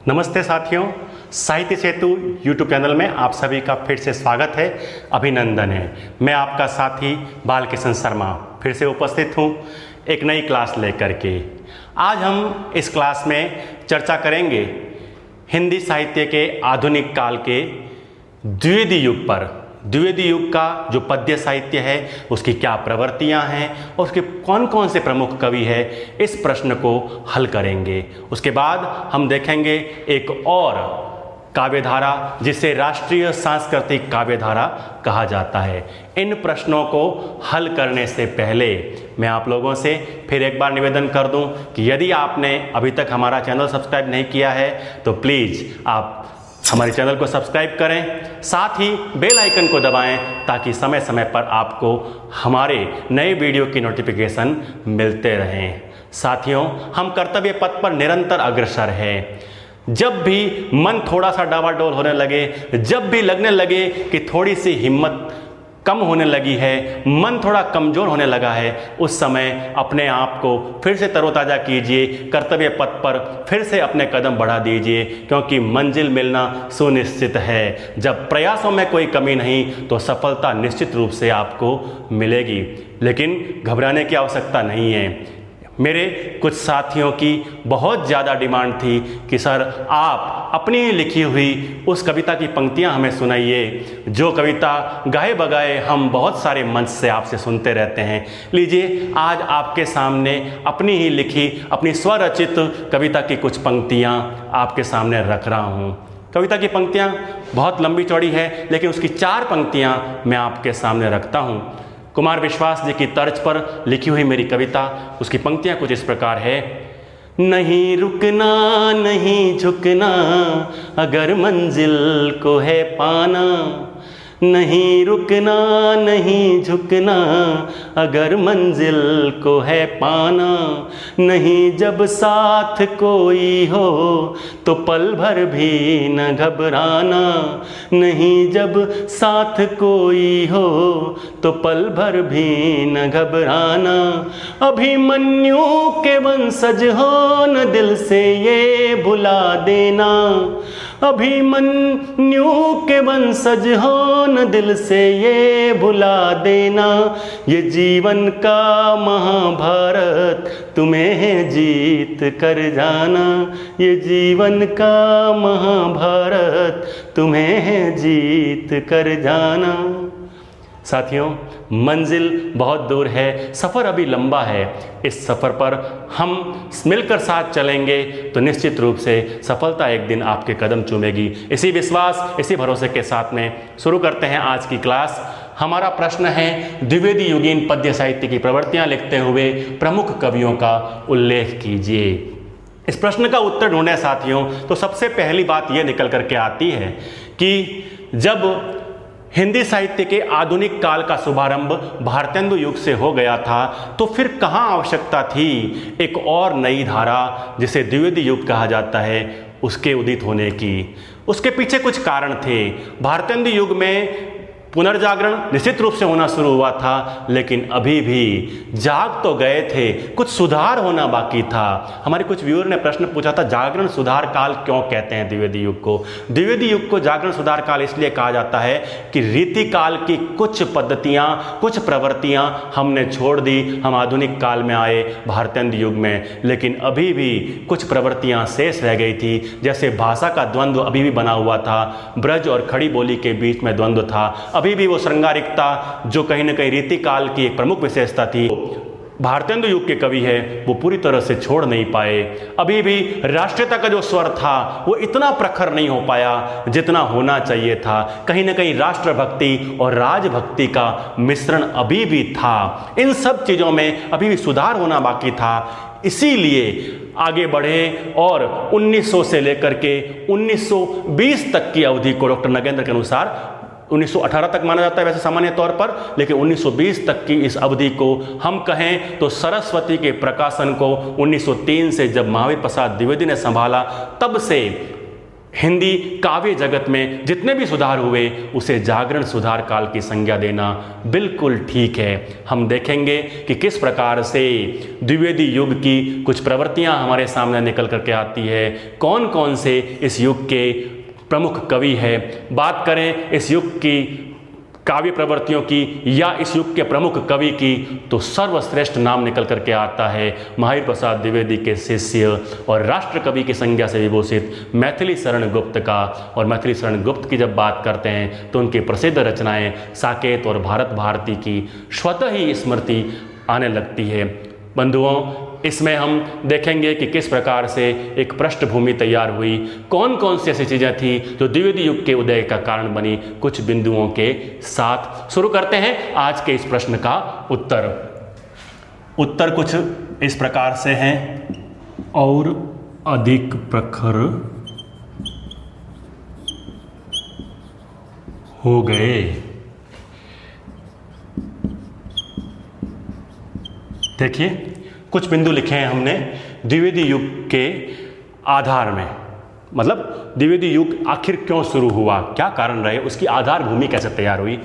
नमस्ते साथियों, साहित्य सेतु यूट्यूब चैनल में आप सभी का फिर से स्वागत है, अभिनंदन है। मैं आपका साथी बालकिशन शर्मा फिर से उपस्थित हूँ एक नई क्लास लेकर के। आज हम इस क्लास में चर्चा करेंगे हिंदी साहित्य के आधुनिक काल के द्विवेदी युग पर। द्विवेदी युग का जो पद्य साहित्य है उसकी क्या प्रवृत्तियां हैं और उसके कौन कौन से प्रमुख कवि हैं, इस प्रश्न को हल करेंगे। उसके बाद हम देखेंगे एक और काव्यधारा जिसे राष्ट्रीय सांस्कृतिक काव्यधारा कहा जाता है। इन प्रश्नों को हल करने से पहले मैं आप लोगों से फिर एक बार निवेदन कर दूं कि यदि आपने अभी तक हमारा चैनल सब्सक्राइब नहीं किया है तो प्लीज़ आप हमारे चैनल को सब्सक्राइब करें, साथ ही बेल आइकन को दबाएं ताकि समय समय पर आपको हमारे नए वीडियो की नोटिफिकेशन मिलते रहें। साथियों, हम कर्तव्य पथ पर निरंतर अग्रसर हैं। जब भी मन थोड़ा सा डावाडोल होने लगे, जब भी लगने लगे कि थोड़ी सी हिम्मत कम होने लगी है, मन थोड़ा कमज़ोर होने लगा है, उस समय अपने आप को फिर से तरोताज़ा कीजिए, कर्तव्य पथ पर फिर से अपने कदम बढ़ा दीजिए, क्योंकि मंजिल मिलना सुनिश्चित है। जब प्रयासों में कोई कमी नहीं तो सफलता निश्चित रूप से आपको मिलेगी। लेकिन घबराने की आवश्यकता नहीं है। मेरे कुछ साथियों की बहुत ज़्यादा डिमांड थी कि सर आप अपनी लिखी हुई उस कविता की पंक्तियां हमें सुनाइए, जो कविता गाए बगाए हम बहुत सारे मंच से आपसे सुनते रहते हैं। लीजिए, आज आपके सामने अपनी ही लिखी, अपनी स्वरचित कविता की कुछ पंक्तियां आपके सामने रख रहा हूं। कविता की पंक्तियां बहुत लंबी चौड़ी है, लेकिन उसकी 4 पंक्तियां मैं आपके सामने रखता हूं। कुमार विश्वास जी की तर्ज पर लिखी हुई मेरी कविता, उसकी पंक्तियां कुछ इस प्रकार है। नहीं रुकना नहीं झुकना अगर मंजिल को है पाना, नहीं रुकना नहीं झुकना अगर मंजिल को है पाना, नहीं जब साथ कोई हो तो पल भर भी न घबराना, नहीं जब साथ कोई हो तो पल भर भी न घबराना, अभिमन्यु के वंशज हो न दिल से ये भुला देना, अभिमन्यु के वंशज हो न दिल से ये भुला देना, ये जीवन का महाभारत तुम्हें है जीत कर जाना, ये जीवन का महाभारत तुम्हें है जीत कर जाना। साथियों, मंजिल बहुत दूर है, सफ़र अभी लंबा है। इस सफ़र पर हम मिलकर साथ चलेंगे तो निश्चित रूप से सफलता एक दिन आपके कदम चूमेगी। इसी विश्वास, इसी भरोसे के साथ में शुरू करते हैं आज की क्लास। हमारा प्रश्न है, द्विवेदी युगीन पद्य साहित्य की प्रवृत्तियाँ लिखते हुए प्रमुख कवियों का उल्लेख कीजिए। इस प्रश्न का उत्तर ढूंढें साथियों, तो सबसे पहली बात यह निकल करके आती है कि जब हिंदी साहित्य के आधुनिक काल का शुभारंभ भारतेंदु युग से हो गया था, तो फिर कहाँ आवश्यकता थी एक और नई धारा जिसे द्विवेदी युग कहा जाता है उसके उदित होने की। उसके पीछे कुछ कारण थे। भारतेंदु युग में पुनर्जागरण निश्चित रूप से होना शुरू हुआ था, लेकिन अभी भी जाग तो गए थे, कुछ सुधार होना बाकी था। हमारे कुछ व्यूअर ने प्रश्न पूछा था, जागरण सुधार काल क्यों कहते हैं द्विवेदी युग को? द्विवेदी युग को जागरण सुधार काल इसलिए कहा जाता है कि रीति काल की कुछ पद्धतियाँ, कुछ प्रवृत्तियाँ हमने छोड़ दी, हम आधुनिक काल में आए भारतेंदु युग में, लेकिन अभी भी कुछ प्रवृत्तियाँ शेष रह गई थी। जैसे भाषा का द्वंद्व अभी भी बना हुआ था, ब्रज और खड़ी बोली के बीच में द्वंद्व था, अभी भी वो श्रृंगारिकता जो कहीं न कहीं रीति काल की एक प्रमुख विशेषता थी, भारतेंदु युग के कवि है वो पूरी तरह से छोड़ नहीं पाए। अभी भी राष्ट्रीयता का जो स्वर था वो इतना प्रखर नहीं हो पाया जितना होना चाहिए था। कहीं न कहीं राष्ट्रभक्ति और राजभक्ति का मिश्रण अभी भी था। इन सब चीज़ों में अभी भी सुधार होना बाकी था। इसीलिए आगे बढ़े और 1900 से लेकर के 1920 तक की अवधि को डॉक्टर नगेंद्र के अनुसार 1918 तक माना जाता है वैसे सामान्य तौर पर, लेकिन 1920 तक की इस अवधि को हम कहें तो सरस्वती के प्रकाशन को 1903 से जब महावीर प्रसाद द्विवेदी ने संभाला, तब से हिंदी काव्य जगत में जितने भी सुधार हुए उसे जागरण सुधार काल की संज्ञा देना बिल्कुल ठीक है। हम देखेंगे कि किस प्रकार से द्विवेदी युग की कुछ प्रवृत्तियां हमारे सामने निकल करके आती है, कौन कौन से इस युग के प्रमुख कवि है। बात करें इस युग की काव्य प्रवृत्तियों की या इस युग के प्रमुख कवि की, तो सर्वश्रेष्ठ नाम निकल करके आता है महावीर प्रसाद द्विवेदी के शिष्य और राष्ट्र कवि की संज्ञा से विभूषित मैथिली शरण गुप्त का। और मैथिली शरण गुप्त की जब बात करते हैं तो उनकी प्रसिद्ध रचनाएं साकेत और भारत भारती की स्वतः ही स्मृति आने लगती है। बंधुओं, इसमें हम देखेंगे कि किस प्रकार से एक पृष्ठभूमि तैयार हुई, कौन कौन सी ऐसी चीज़ें थी जो द्विवेदी युग के उदय का कारण बनी, कुछ बिंदुओं के साथ। शुरू करते हैं आज के इस प्रश्न का उत्तर कुछ इस प्रकार से हैं। और अधिक प्रखर हो गए। देखिए कुछ बिंदु लिखे हैं हमने द्विवेदी युग के आधार में, मतलब द्विवेदी युग आखिर क्यों शुरू हुआ, क्या कारण रहे, उसकी आधार भूमि कैसे तैयार हुई।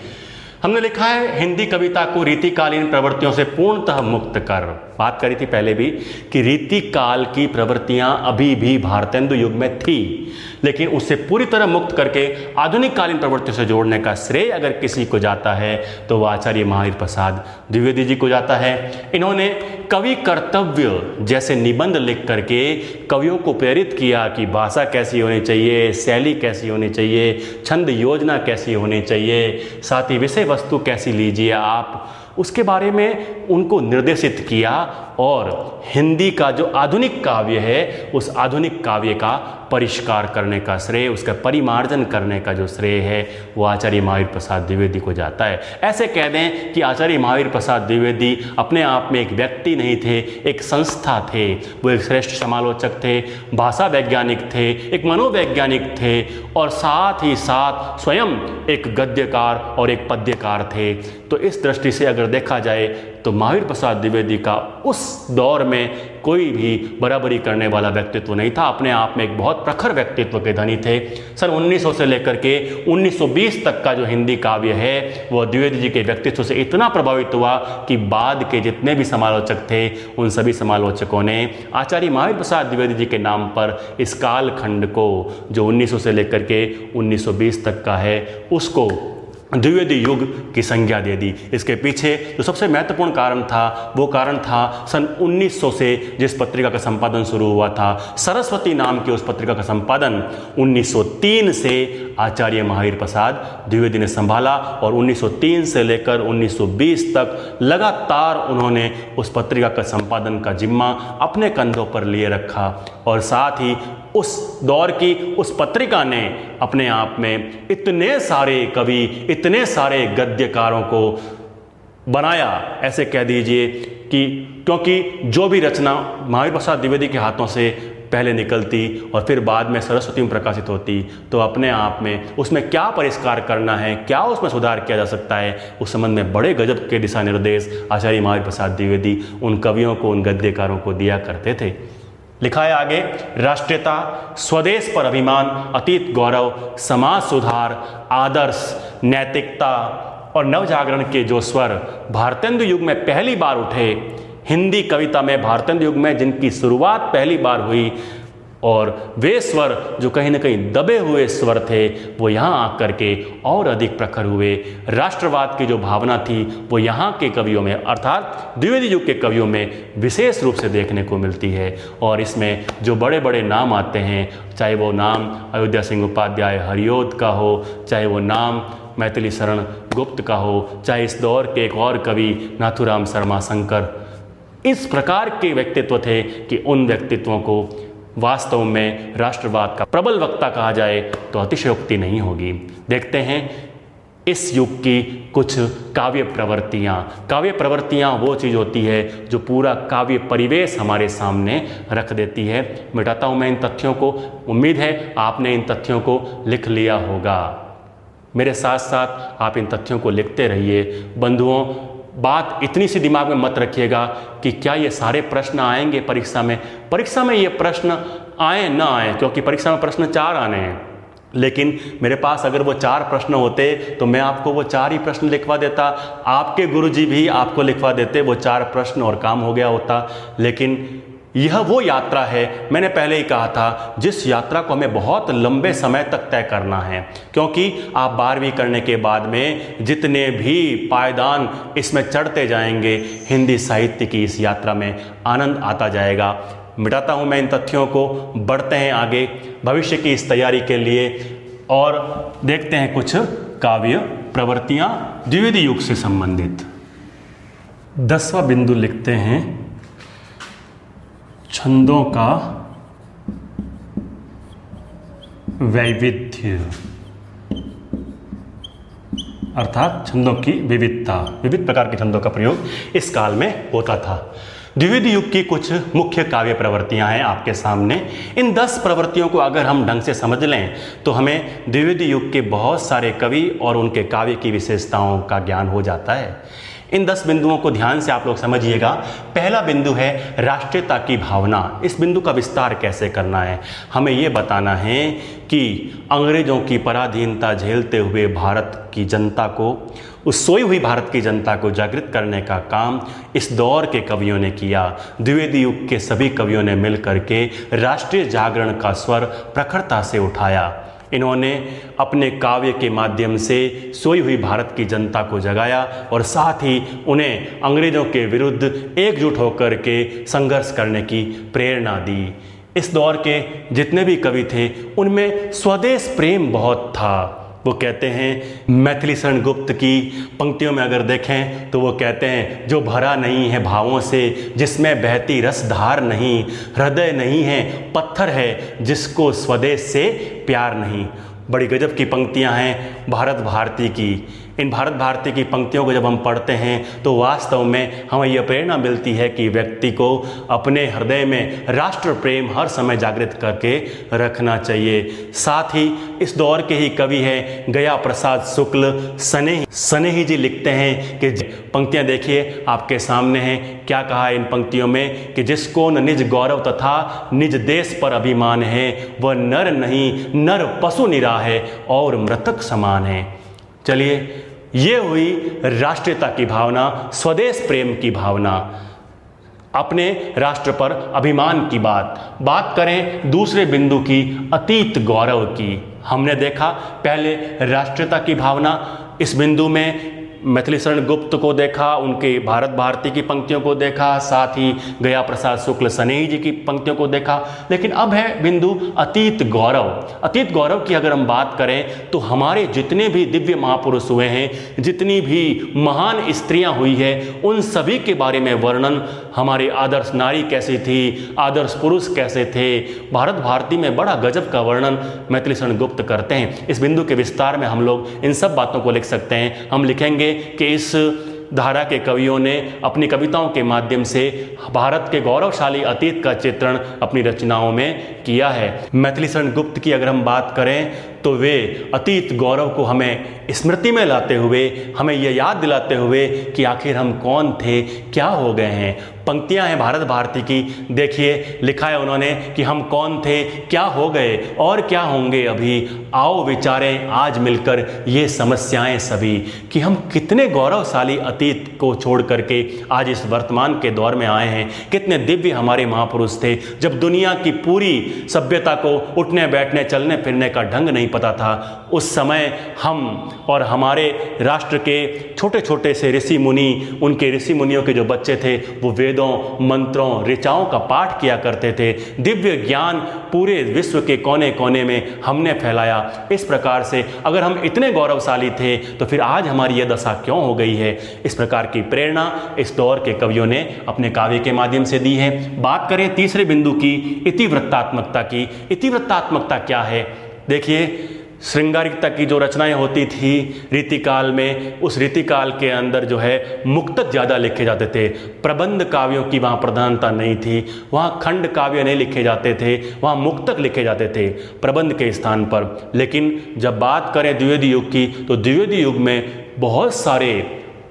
हमने लिखा है हिंदी कविता को रीतिकालीन प्रवृत्तियों से पूर्णतः मुक्त कर। बात करी थी पहले भी कि रीतिकाल की प्रवृत्तियां अभी भी भारतेंदु युग में थी, लेकिन उससे पूरी तरह मुक्त करके आधुनिक कालीन प्रवृत्तियों से जोड़ने का श्रेय अगर किसी को जाता है तो वह आचार्य महावीर प्रसाद द्विवेदी जी को जाता है। इन्होंने कवि कर्तव्य जैसे निबंध लिख करके कवियों को प्रेरित किया कि भाषा कैसी होनी चाहिए, शैली कैसी होनी चाहिए, छंद योजना कैसी होनी चाहिए, साथ ही विषय वस्तु कैसी लीजिए आप, उसके बारे में उनको निर्देशित किया। और हिंदी का जो आधुनिक काव्य है उस आधुनिक काव्य का परिष्कार करने का श्रेय, उसका परिमार्जन करने का जो श्रेय है वो आचार्य महावीर प्रसाद द्विवेदी को जाता है। ऐसे कह दें कि आचार्य महावीर प्रसाद द्विवेदी अपने आप में एक व्यक्ति नहीं थे, एक संस्था थे। वो एक श्रेष्ठ समालोचक थे, भाषा वैज्ञानिक थे, एक मनोवैज्ञानिक थे और साथ ही साथ स्वयं एक गद्यकार और एक पद्यकार थे। तो इस दृष्टि से अगर देखा जाए तो महावीर प्रसाद द्विवेदी का उस दौर में कोई भी बराबरी करने वाला व्यक्तित्व नहीं था। अपने आप में एक बहुत प्रखर व्यक्तित्व के धनी थे। सन 1900 से लेकर के 1920 तक का जो हिंदी काव्य है वो द्विवेदी जी के व्यक्तित्व से इतना प्रभावित हुआ कि बाद के जितने भी समालोचक थे उन सभी समालोचकों ने आचार्य महावीर प्रसाद द्विवेदी जी के नाम पर इस कालखंड को जो 1900 से लेकर के 1920 तक का है उसको द्विवेदी युग की संज्ञा दे दी। इसके पीछे जो सबसे महत्वपूर्ण कारण था वो कारण था सन 1900 से जिस पत्रिका का संपादन शुरू हुआ था, सरस्वती नाम की उस पत्रिका का संपादन 1903 से आचार्य महावीर प्रसाद द्विवेदी ने संभाला और 1903 से लेकर 1920 तक लगातार उन्होंने उस पत्रिका का संपादन का जिम्मा अपने कंधों पर लिए रखा। और साथ ही उस दौर की उस पत्रिका ने अपने आप में इतने सारे कवि, इतने सारे गद्यकारों को बनाया, ऐसे कह दीजिए कि क्योंकि जो भी रचना महावीर प्रसाद द्विवेदी के हाथों से पहले निकलती और फिर बाद में सरस्वती में प्रकाशित होती तो अपने आप में उसमें क्या परिष्कार करना है, क्या उसमें सुधार किया जा सकता है, उस संबंध में बड़े गजब के दिशा निर्देश आचार्य महावीर प्रसाद द्विवेदी उन कवियों को, उन गद्यकारों को दिया करते थे। लिखा है आगे, राष्ट्रीयता, स्वदेश पर अभिमान, अतीत गौरव, समाज सुधार, आदर्श, नैतिकता और नवजागरण के जो स्वर भारतेंदु युग में पहली बार उठे, हिंदी कविता में भारतेंदु युग में जिनकी शुरुआत पहली बार हुई, और वे स्वर जो कहीं ना कहीं दबे हुए स्वर थे वो यहाँ आकर के और अधिक प्रखर हुए। राष्ट्रवाद की जो भावना थी वो यहाँ के कवियों में अर्थात द्विवेदी युग के कवियों में विशेष रूप से देखने को मिलती है। और इसमें जो बड़े बड़े नाम आते हैं, चाहे वो नाम अयोध्या सिंह उपाध्याय हरिओद का हो, चाहे वो नाम मैथिली शरण गुप्त का हो, चाहे इस दौर के एक और कवि नाथुराम शर्मा शंकर, इस प्रकार के व्यक्तित्व थे कि उन व्यक्तित्वों को वास्तव में राष्ट्रवाद का प्रबल वक्ता कहा जाए तो अतिशयोक्ति नहीं होगी। देखते हैं इस युग की कुछ काव्य प्रवृत्तियाँ वो चीज़ होती है जो पूरा काव्य परिवेश हमारे सामने रख देती है। मिटाता हूँ मैं इन तथ्यों को, उम्मीद है आपने इन तथ्यों को लिख लिया होगा। मेरे साथ साथ आप इन तथ्यों को लिखते रहिए। बंधुओं, बात इतनी सी दिमाग में मत रखिएगा कि क्या ये सारे प्रश्न आएंगे परीक्षा में। परीक्षा में ये प्रश्न आए ना आए, क्योंकि परीक्षा में प्रश्न 4 आने हैं, लेकिन मेरे पास अगर वो 4 प्रश्न होते तो मैं आपको वो 4 ही प्रश्न लिखवा देता, आपके गुरुजी भी आपको लिखवा देते वो 4 प्रश्न और काम हो गया होता। लेकिन यह वो यात्रा है, मैंने पहले ही कहा था, जिस यात्रा को हमें बहुत लंबे समय तक तय करना है, क्योंकि आप 12वीं करने के बाद में जितने भी पायदान इसमें चढ़ते जाएंगे, हिंदी साहित्य की इस यात्रा में आनंद आता जाएगा। मिटाता हूँ मैं इन तथ्यों को, बढ़ते हैं आगे भविष्य की इस तैयारी के लिए और देखते हैं कुछ काव्य प्रवृत्तियाँ द्विवेदी युग से संबंधित। 10वां बिंदु लिखते हैं, छंदों का वैविध्य, अर्थात छंदों की विविधता। विविध प्रकार के छंदों का प्रयोग इस काल में होता था। द्विवेदी युग की कुछ मुख्य काव्य प्रवृत्तियां हैं आपके सामने। इन 10 प्रवृत्तियों को अगर हम ढंग से समझ लें तो हमें द्विवेदी युग के बहुत सारे कवि और उनके काव्य की विशेषताओं का ज्ञान हो जाता है। इन 10 बिंदुओं को ध्यान से आप लोग समझिएगा। पहला बिंदु है राष्ट्रीयता की भावना। इस बिंदु का विस्तार कैसे करना है, हमें ये बताना है कि अंग्रेजों की पराधीनता झेलते हुए भारत की जनता को, उस सोई हुई भारत की जनता को जागृत करने का काम इस दौर के कवियों ने किया। द्विवेदी युग के सभी कवियों ने मिल करके राष्ट्रीय जागरण का स्वर प्रखरता से उठाया। इन्होंने अपने काव्य के माध्यम से सोई हुई भारत की जनता को जगाया और साथ ही उन्हें अंग्रेजों के विरुद्ध एकजुट होकर के संघर्ष करने की प्रेरणा दी। इस दौर के जितने भी कवि थे उनमें स्वदेश प्रेम बहुत था। वो कहते हैं, मैथिली शरण गुप्त की पंक्तियों में अगर देखें तो वो कहते हैं, जो भरा नहीं है भावों से, जिसमें बहती रसधार नहीं, हृदय नहीं है पत्थर है, जिसको स्वदेश से प्यार नहीं। बड़ी गजब की पंक्तियां हैं भारत भारती की। इन भारत भारती की पंक्तियों को जब हम पढ़ते हैं तो वास्तव में हमें यह प्रेरणा मिलती है कि व्यक्ति को अपने हृदय में राष्ट्र प्रेम हर समय जागृत करके रखना चाहिए। साथ ही इस दौर के ही कवि हैं गया प्रसाद शुक्ल सनेही जी, लिखते हैं कि पंक्तियां देखिए आपके सामने हैं, क्या कहा इन पंक्तियों में कि जिसको न निज गौरव तथा निज देश पर अभिमान है, वह नर नहीं नर पशु निरा है और मृतक समान है। चलिए, ये हुई राष्ट्रीयता की भावना, स्वदेश प्रेम की भावना, अपने राष्ट्र पर अभिमान की बात करें दूसरे बिंदु की, अतीत गौरव की। हमने देखा पहले राष्ट्रीयता की भावना, इस बिंदु में मैथिली शरण गुप्त को देखा, उनके भारत भारती की पंक्तियों को देखा, साथ ही गया प्रसाद शुक्ल सनेही जी की पंक्तियों को देखा। लेकिन अब है बिंदु अतीत गौरव। अतीत गौरव की अगर हम बात करें तो हमारे जितने भी दिव्य महापुरुष हुए हैं, जितनी भी महान स्त्रियां हुई है, उन सभी के बारे में वर्णन, हमारी आदर्श नारी कैसी थी, आदर्श पुरुष कैसे थे, भारत भारती में बड़ा गजब का वर्णन मैथिली शरण गुप्त करते हैं। इस बिंदु के विस्तार में हम लोग इन सब बातों को लिख सकते हैं। हम लिखेंगे कि इस धारा के कवियों ने अपनी कविताओं के माध्यम से भारत के गौरवशाली अतीत का चित्रण अपनी रचनाओं में किया है। मैथिली शरण गुप्त की अगर हम बात करें तो वे अतीत गौरव को हमें स्मृति में लाते हुए, हमें यह याद दिलाते हुए कि आखिर हम कौन थे, क्या हो गए हैं। पंक्तियां हैं भारत भारती की, देखिए लिखा है उन्होंने कि हम कौन थे, क्या हो गए और क्या होंगे अभी, आओ विचारें आज मिलकर ये समस्याएं सभी, कि हम कितने गौरवशाली अतीत को छोड़ करके आज इस वर्तमान के दौर में आए हैं। कितने दिव्य हमारे महापुरुष थे, जब दुनिया की पूरी सभ्यता को उठने बैठने चलने फिरने का ढंग नहीं पता था, उस समय हम और हमारे राष्ट्र के छोटे छोटे से ऋषि मुनि, उनके ऋषि मुनियों के जो बच्चे थे, वो वेदों मंत्रों ऋचाओं का पाठ किया करते थे। दिव्य ज्ञान पूरे विश्व के कोने कोने में हमने फैलाया। इस प्रकार से अगर हम इतने गौरवशाली थे तो फिर आज हमारी यह दशा क्यों हो गई है। इस प्रकार की प्रेरणा इस दौर के कवियों ने अपने काव्य के माध्यम से दी है। बात करें तीसरे बिंदु की, इतिवृत्तात्मकता की। इतिवृत्तात्मकता क्या है? देखिए, श्रृंगारिकता की जो रचनाएं होती थी रीतिकाल में, उस रीतिकाल के अंदर जो है मुक्तक ज़्यादा लिखे जाते थे। प्रबंध काव्यों की वहाँ प्रधानता नहीं थी, वहाँ खंड काव्य नहीं लिखे जाते थे, वहाँ मुक्तक लिखे जाते थे प्रबंध के स्थान पर। लेकिन जब बात करें द्विवेदी युग की, तो द्विवेदी युग में बहुत सारे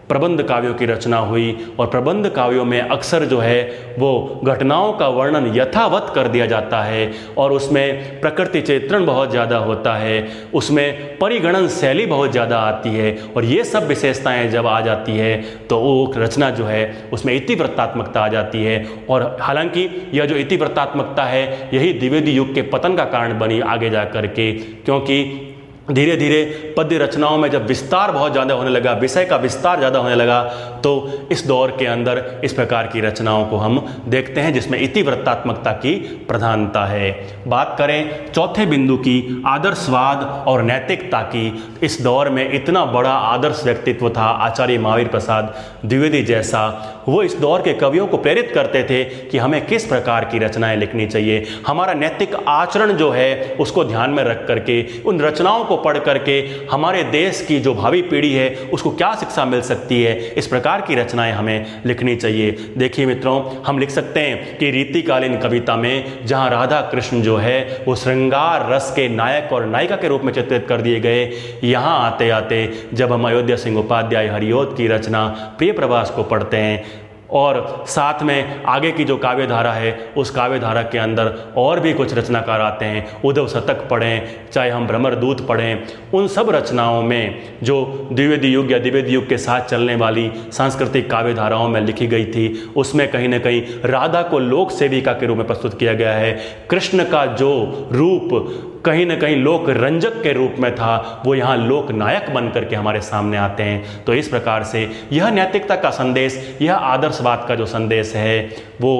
प्रबंध काव्यों की रचना हुई और प्रबंध काव्यों में अक्सर जो है वो घटनाओं का वर्णन यथावत कर दिया जाता है और उसमें प्रकृति चित्रण बहुत ज़्यादा होता है, उसमें परिगणन शैली बहुत ज़्यादा आती है और ये सब विशेषताएं जब आ जाती है तो वो रचना जो है उसमें इतिवृत्तात्मकता आ जाती है। और हालांकि यह जो इतिवृत्तात्मकता है यही द्विवेदी युग के पतन का कारण बनी आगे जा कर के, क्योंकि धीरे धीरे पद्य रचनाओं में जब विस्तार बहुत ज़्यादा होने लगा, विषय का विस्तार ज़्यादा होने लगा, तो इस दौर के अंदर इस प्रकार की रचनाओं को हम देखते हैं जिसमें इतिवृत्तात्मकता की प्रधानता है। बात करें चौथे बिंदु की, आदर्शवाद और नैतिकता की, इस दौर में इतना बड़ा आदर्श व्यक्तित्व था आचार्य महावीर प्रसाद द्विवेदी जैसा। वो इस दौर के कवियों को प्रेरित करते थे कि हमें किस प्रकार की रचनाएं लिखनी चाहिए, हमारा नैतिक आचरण जो है उसको ध्यान में रख करके उन रचनाओं को पढ़ करके हमारे देश की जो भावी पीढ़ी है उसको क्या शिक्षा मिल सकती है, इस प्रकार की रचनाएं हमें लिखनी चाहिए। देखिए मित्रों, हम लिख सकते हैं कि रीतिकालीन कविता में जहां राधा कृष्ण जो है वो श्रृंगार रस के नायक और नायिका के रूप में चित्रित कर दिए गए, यहाँ आते आते जब हम अयोध्या सिंह उपाध्याय हरिओद की रचना प्रिय प्रवास को पढ़ते हैं और साथ में आगे की जो काव्य धारा है उस काव्य धारा के अंदर और भी कुछ रचनाकार आते हैं, उद्धव शतक पढ़ें, चाहे हम भ्रमरदूत पढ़ें, उन सब रचनाओं में जो द्विवेदी युग या द्विवेदी युग के साथ चलने वाली सांस्कृतिक काव्य धाराओं में लिखी गई थी उसमें कहीं ना कहीं राधा को लोक सेविका के रूप में प्रस्तुत किया गया है। कृष्ण का जो रूप कहीं ना कहीं लोक रंजक के रूप में था वो यहाँ लोक नायक बन करके हमारे सामने आते हैं। तो इस प्रकार से यह नैतिकता का संदेश, यह आदर्शवाद का जो संदेश है वो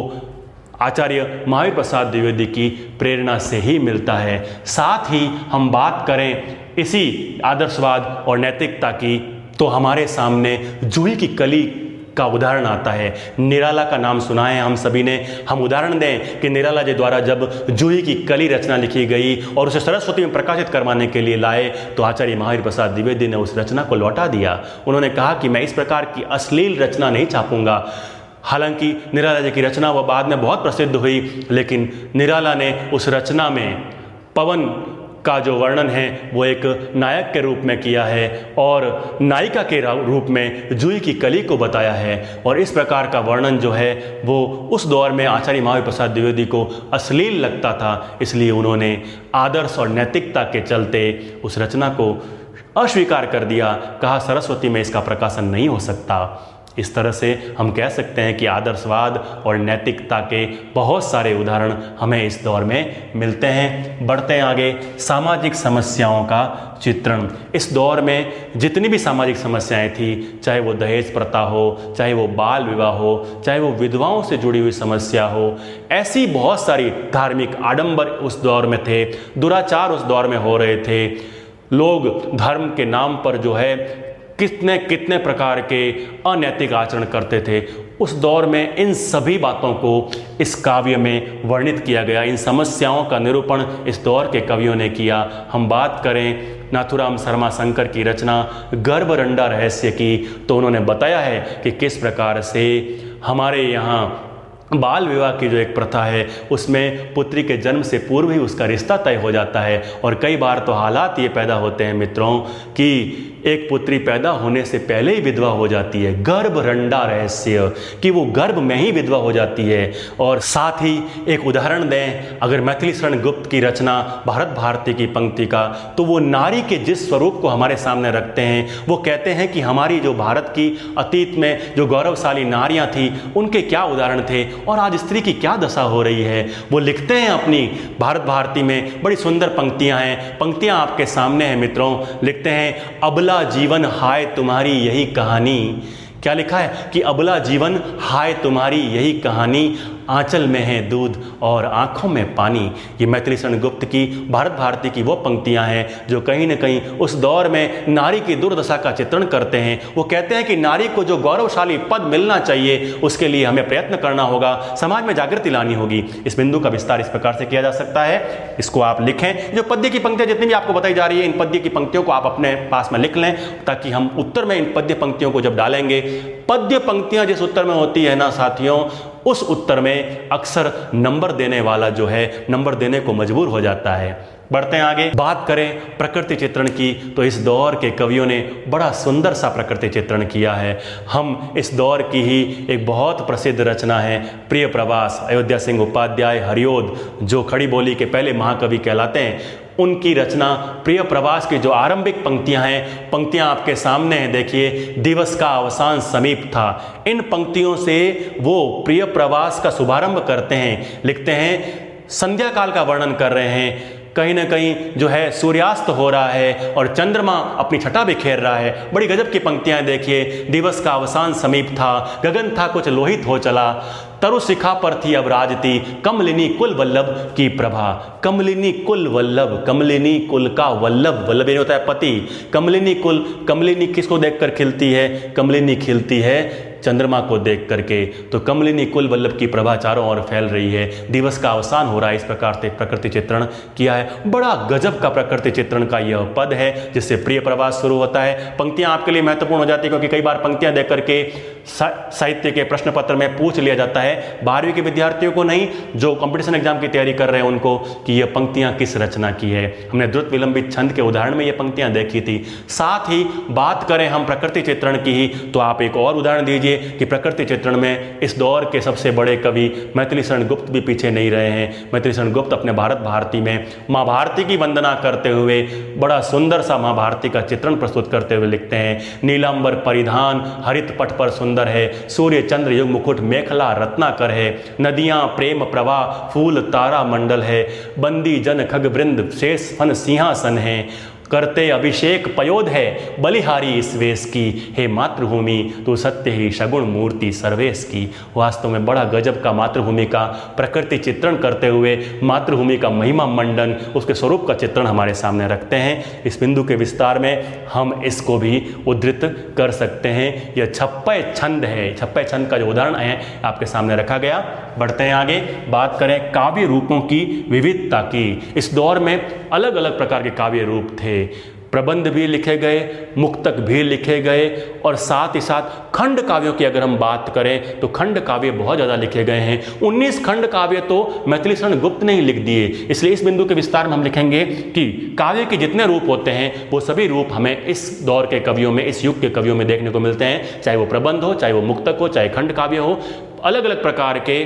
आचार्य महावीर प्रसाद द्विवेदी की प्रेरणा से ही मिलता है। साथ ही हम बात करें इसी आदर्शवाद और नैतिकता की तो हमारे सामने जूही की कली का उदाहरण आता है। निराला का नाम सुना है हम सभी ने। हम उदाहरण दें कि निराला जी द्वारा जब जूही की कली रचना लिखी गई और उसे सरस्वती में प्रकाशित करवाने के लिए लाए तो आचार्य महावीर प्रसाद द्विवेदी ने उस रचना को लौटा दिया। उन्होंने कहा कि मैं इस प्रकार की अश्लील रचना नहीं छापूंगा। हालांकि निराला जी की रचना वह बाद में बहुत प्रसिद्ध हुई, लेकिन निराला ने उस रचना में पवन का जो वर्णन है वो एक नायक के रूप में किया है और नायिका के रूप में जूही की कली को बताया है। और इस प्रकार का वर्णन जो है वो उस दौर में आचार्य महावीर प्रसाद द्विवेदी को अश्लील लगता था, इसलिए उन्होंने आदर्श और नैतिकता के चलते उस रचना को अस्वीकार कर दिया। कहा सरस्वती में इसका प्रकाशन नहीं हो सकता। इस तरह से हम कह सकते हैं कि आदर्शवाद और नैतिकता के बहुत सारे उदाहरण हमें इस दौर में मिलते हैं। बढ़ते हैं आगे, सामाजिक समस्याओं का चित्रण। इस दौर में जितनी भी सामाजिक समस्याएं थी, चाहे वो दहेज प्रथा हो, चाहे वो बाल विवाह हो, चाहे वो विधवाओं से जुड़ी हुई समस्या हो, ऐसी बहुत सारी धार्मिक आडंबर उस दौर में थे, दुराचार उस दौर में हो रहे थे। लोग धर्म के नाम पर जो है कितने कितने प्रकार के अनैतिक आचरण करते थे। उस दौर में इन सभी बातों को इस काव्य में वर्णित किया गया। इन समस्याओं का निरूपण इस दौर के कवियों ने किया। हम बात करें नाथुराम शर्मा शंकर की रचना गर्भरंडा रहस्य की, तो उन्होंने बताया है कि किस प्रकार से हमारे यहाँ बाल विवाह की जो एक प्रथा है उसमें पुत्री के जन्म से पूर्व ही उसका रिश्ता तय हो जाता है। और कई बार तो हालात ये पैदा होते हैं मित्रों कि एक पुत्री पैदा होने से पहले ही विधवा हो जाती है। गर्भरंडा रहस्य कि वो गर्भ में ही विधवा हो जाती है। और साथ ही एक उदाहरण दें, अगर मैथिली शरण गुप्त की रचना भारत भारती की पंक्ति का, तो वो नारी के जिस स्वरूप को हमारे सामने रखते हैं, वो कहते हैं कि हमारी जो भारत की अतीत में जो गौरवशाली नारियां थी उनके क्या उदाहरण थे और आज स्त्री की क्या दशा हो रही है। वो लिखते हैं अपनी भारत भारती में, बड़ी सुंदर पंक्तियां हैं। पंक्तियां आपके सामने हैं मित्रों। लिखते हैं, अबला जीवन हाय तुम्हारी यही कहानी। क्या लिखा है कि अबला जीवन हाय तुम्हारी यही कहानी, आंचल में है दूध और आंखों में पानी। ये मैथिली शरण गुप्त की भारत भारती की वो पंक्तियां हैं जो कहीं ना कहीं उस दौर में नारी की दुर्दशा का चित्रण करते हैं। वो कहते हैं कि नारी को जो गौरवशाली पद मिलना चाहिए उसके लिए हमें प्रयत्न करना होगा, समाज में जागृति लानी होगी। इस बिंदु का विस्तार इस प्रकार से किया जा सकता है, इसको आप लिखें। जो पद्य की पंक्तियां जितनी भी आपको बताई जा रही है, इन पद्य की पंक्तियों को आप अपने पास में लिख लें, ताकि हम उत्तर में इन पद्य पंक्तियों को जब डालेंगे, पद्य पंक्तियां जिस उत्तर में होती है ना साथियों, उस उत्तर में अक्सर नंबर देने वाला जो है नंबर देने को मजबूर हो जाता है। बढ़ते हैं आगे। बात करें प्रकृति चित्रण की तो इस दौर के कवियों ने बड़ा सुंदर सा प्रकृति चित्रण किया है। हम इस दौर की ही एक बहुत प्रसिद्ध रचना है प्रिय प्रवास, अयोध्या सिंह उपाध्याय हरिओद, जो खड़ी बोली के पहले महाकवि कहलाते हैं, उनकी रचना प्रिय प्रवास की जो आरंभिक पंक्तियां हैं, पंक्तियां आपके सामने हैं, देखिए। दिवस का अवसान समीप था, इन पंक्तियों से वो प्रिय प्रवास का शुभारंभ करते हैं। लिखते हैं, संध्या काल का वर्णन कर रहे हैं, कहीं ना कहीं जो है सूर्यास्त हो रहा है और चंद्रमा अपनी छटा बिखेर रहा है। बड़ी गजब की पंक्तियां देखिए। दिवस का अवसान समीप था, गगन था कुछ लोहित हो चला, तरु शिखा पर थी अब राजती, कमलिनी कुल वल्लभ की प्रभा। कमलिनी कुल वल्लभ, कमलिनी कुल का वल्लभ, वल्लभ ये होता है पति। कमलिनी कुल, कमलिनी किसको देखकर खिलती है? कमलिनी खिलती है चंद्रमा को देख करके। तो कमलिनी कुल वल्लभ की प्रभा चारों ओर फैल रही है, दिवस का अवसान हो रहा है। इस प्रकार से प्रकृति चित्रण किया है। बड़ा गजब का प्रकृति चित्रण का यह पद है जिससे प्रिय प्रवास शुरू होता है। पंक्तियां आपके लिए महत्वपूर्ण हो जाती है क्योंकि कई बार पंक्तियां देख करके साहित्य के प्रश्न पत्र में पूछ लिया जाता है, 12वीं के विद्यार्थियों को नहीं, जो कंपटीशन एग्जाम की तैयारी कर रहे हैं उनको, कि यह पंक्तियां किस रचना की है। हमने द्रुत विलंबित छंद के उदाहरण में ये पंक्तियां देखी थी। साथ ही बात करें हम प्रकृति चित्रण की ही, तो आप एक और उदाहरण दीजिए कि प्रकृति चित्रण में इस दौर के सबसे बड़े कवि मैथिली शरण गुप्त भी पीछे नहीं रहे हैं। मैथिली शरण गुप्त अपने भारत भारती में माँ भारती की वंदना करते हुए बड़ा सुंदर सा माँ भारती का चित्रण प्रस्तुत करते हुए लिखते हैं, नीलांबर परिधान हरित पट पर सुंदर है, सूर्य चंद्र युग मुकुट मेखला रत्नाकर है, नदियां प्रेम प्रवाह फूल तारा मंडल है, बंदी जन खग वृंद शेष फन सिंहासन है, करते अभिषेक पयोध है बलिहारी इस वेश की, हे मातृभूमि तू सत्य ही सगुण मूर्ति सर्वेश की। वास्तव में बड़ा गजब का मातृभूमि का प्रकृति चित्रण करते हुए मातृभूमि का महिमा मंडन, उसके स्वरूप का चित्रण हमारे सामने रखते हैं। इस बिंदु के विस्तार में हम इसको भी उद्धृत कर सकते हैं। यह छप्पय छंद है, छप्पय छंद का जो उदाहरण है आपके सामने रखा गया। बढ़ते हैं आगे, बात करें काव्य रूपों की विविधता की। इस दौर में अलग अलग प्रकार के काव्य रूप थे, प्रबंध भी लिखे गए, मुक्तक भी लिखे गए, और साथ ही साथ खंड काव्यों की अगर हम बात करें तो खंड काव्य बहुत ज़्यादा लिखे गए हैं। 19 खंड काव्य तो मैथिली शरण गुप्त ने ही लिख दिए। इसलिए इस बिंदु के विस्तार में हम लिखेंगे कि काव्य के जितने रूप होते हैं वो सभी रूप हमें इस दौर के कवियों में, इस युग के कवियों में देखने को मिलते हैं। चाहे वो प्रबंध हो, चाहे वो मुक्तक हो, चाहे खंड काव्य हो, अलग अलग प्रकार के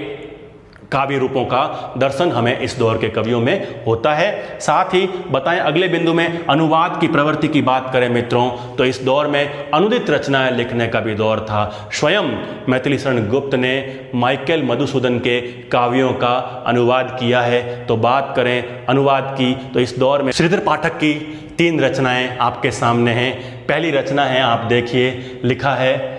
काव्य रूपों का दर्शन हमें इस दौर के कवियों में होता है। साथ ही बताएं अगले बिंदु में अनुवाद की प्रवृत्ति की बात करें मित्रों, तो इस दौर में अनुदित रचनाएं लिखने का भी दौर था। स्वयं मैथिली शरण गुप्त ने माइकल मधुसूदन के काव्यों का अनुवाद किया है। तो बात करें अनुवाद की तो इस दौर में श्रीधर पाठक की 3 रचनाएं आपके सामने हैं। पहली रचना है, आप देखिए, लिखा है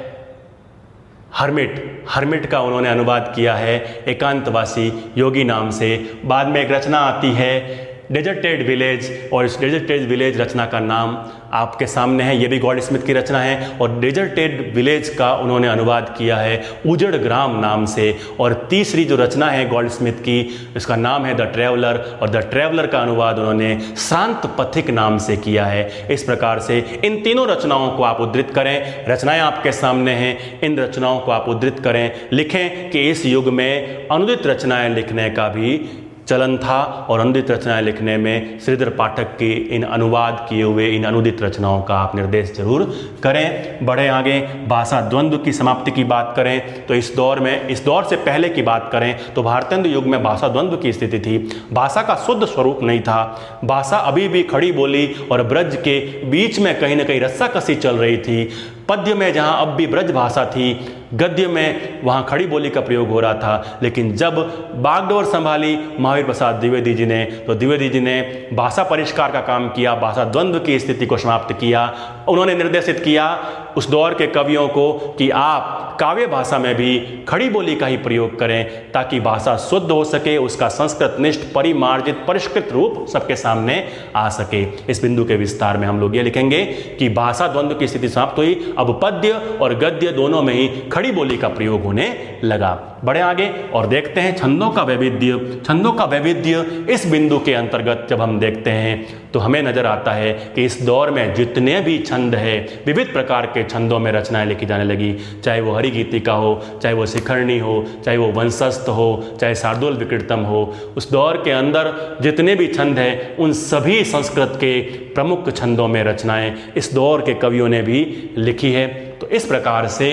हर्मिट का उन्होंने अनुवाद किया है एकांतवासी योगी नाम से। बाद में एक रचना आती है डेजर्टेड विलेज, और इस डेजर्टेड विलेज रचना का नाम आपके सामने है, ये भी गॉड स्मिथ की रचना है। और डेजर्टेड विलेज का उन्होंने अनुवाद किया है उजड़ ग्राम नाम से। और तीसरी जो रचना है गॉड स्मिथ की, इसका नाम है द ट्रैवलर, और द ट्रैवलर का अनुवाद उन्होंने श्रांत पथिक नाम से किया है। इस प्रकार से इन तीनों रचनाओं को आप उद्धृत करें, रचनाएं आपके सामने हैं, इन रचनाओं को आप उद्धृत करें, लिखें कि इस युग में अनुदित रचनाएं लिखने का भी चलन था, और अनुदित रचनाएं लिखने में श्रीधर पाठक की इन अनुवाद किए हुए इन अनुदित रचनाओं का आप निर्देश जरूर करें। बढ़े आगे, भाषा द्वंद्व की समाप्ति की बात करें तो इस दौर में, इस दौर से पहले की बात करें तो भारतेंदु युग में भाषा द्वंद्व की स्थिति थी। भाषा का शुद्ध स्वरूप नहीं था, भाषा अभी भी खड़ी बोली और ब्रज के बीच में कहीं ना कहीं रस्साकसी चल रही थी। पद्य में जहाँ अब भी ब्रज भाषा थी, गद्य में वहाँ खड़ी बोली का प्रयोग हो रहा था। लेकिन जब बागडोर संभाली महावीर प्रसाद द्विवेदी जी ने, तो द्विवेदी जी ने भाषा परिष्कार का काम किया, भाषा द्वंद्व की स्थिति को समाप्त किया। उन्होंने निर्देशित किया उस दौर के कवियों को कि आप काव्य भाषा में भी खड़ी बोली का ही प्रयोग करें ताकि भाषा शुद्ध हो सके, उसका संस्कृत निष्ठ परिमार्जित परिष्कृत रूप सबके सामने आ सके। इस बिंदु के विस्तार में हम लोग ये लिखेंगे कि भाषा द्वंद्व की स्थिति समाप्त हुई, अब पद्य और गद्य दोनों में ही खड़ी बोली का प्रयोग होने लगा। बढ़े आगे और देखते हैं छंदों का वैविध्य। छंदों का वैविध्य इस बिंदु के अंतर्गत जब हम देखते हैं तो हमें नजर आता है कि इस दौर में जितने भी छंद है, विविध प्रकार के छंदों में रचनाएं लिखी जाने लगी, चाहे वो हरिगीतिका हो, चाहे वो शिखरणी हो, चाहे वो वंशस्थ हो, चाहे शार्दूल विकृतम हो। उस दौर के अंदर जितने भी छंद हैं उन सभी संस्कृत के प्रमुख छंदों में रचनाएं इस दौर के कवियों ने भी लिखी है। तो इस प्रकार से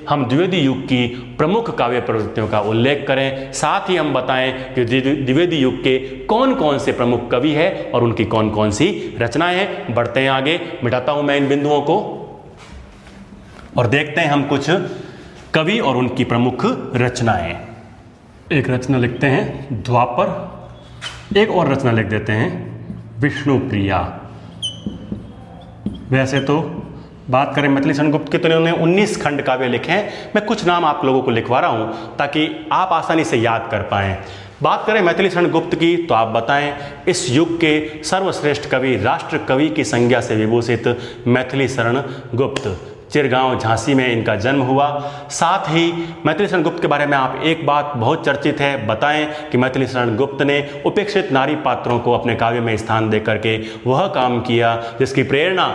हम द्विवेदी युग की प्रमुख काव्य प्रवृत्तियों का उल्लेख करें, साथ ही हम बताएं कि द्विवेदी युग के कौन कौन से प्रमुख कवि हैं और उनकी कौन कौन सी रचनाएं हैं। बढ़ते हैं आगे, मिटाता हूं मैं इन बिंदुओं को और देखते हैं हम कुछ कवि और उनकी प्रमुख रचनाएं। एक रचना लिखते हैं द्वापर, एक और रचना लिख देते हैं विष्णुप्रिया। वैसे तो बात करें मैथिली शरण गुप्त की तो इन्होंने 19 खंड काव्य लिखे हैं। मैं कुछ नाम आप लोगों को लिखवा रहा हूं ताकि आप आसानी से याद कर पाएं। बात करें मैथिली शरण गुप्त की तो आप बताएं इस युग के सर्वश्रेष्ठ कवि, राष्ट्र कवि की संज्ञा से विभूषित मैथिली शरण गुप्त। चिरगांव झांसी में इनका जन्म हुआ। साथ ही मैथिली शरण गुप्त के बारे में आप एक बात बहुत चर्चित है, बताएं कि मैथिली शरण गुप्त ने उपेक्षित नारी पात्रों को अपने काव्य में स्थान दे करके वह काम किया जिसकी प्रेरणा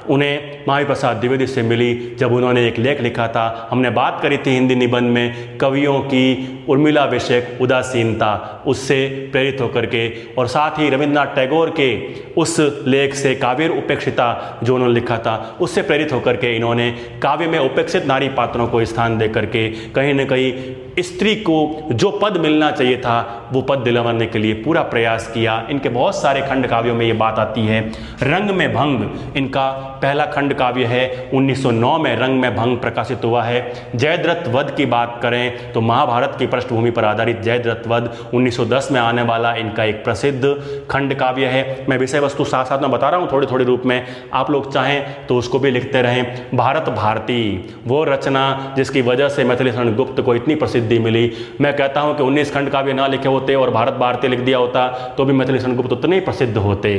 उन्हें महावीर प्रसाद द्विवेदी से मिली जब उन्होंने एक लेख लिखा था। हमने बात करी थी हिंदी निबंध में कवियों की उर्मिला विषयक उदासीनता, उससे प्रेरित होकर के, और साथ ही रविन्द्रनाथ टैगोर के उस लेख से काव्य उपेक्षिता जो उन्होंने लिखा था उससे प्रेरित होकर के इन्होंने काव्य में उपेक्षित नारी पात्रों को स्थान दे करके कहीं न कहीं स्त्री को जो पद मिलना चाहिए था वो पद दिलवाने के लिए पूरा प्रयास किया। इनके बहुत सारे खंड काव्यों में ये बात आती है। रंग में भंग इनका पहला खंड काव्य है, 1909 में रंग में भंग प्रकाशित हुआ है। जयद्रथ वध की बात करें तो महाभारत की पृष्ठभूमि पर आधारित जयद्रथ वध 1910 में आने वाला इनका एक प्रसिद्ध खंड काव्य है। मैं विषय वस्तु साथ साथ में बता रहा हूँ थोड़े थोड़े रूप में, आप लोग चाहें तो उसको भी लिखते रहें। भारत भारती वो रचना जिसकी वजह से मैथिली शरण गुप्त को इतनी प्रसिद्धि मिली। मैं कहता हूं कि 19 खंड काव्य ना लिखे होते और भारत भारती लिख दिया होता तो भी मैथिली शरण गुप्त उतने ही प्रसिद्ध होते।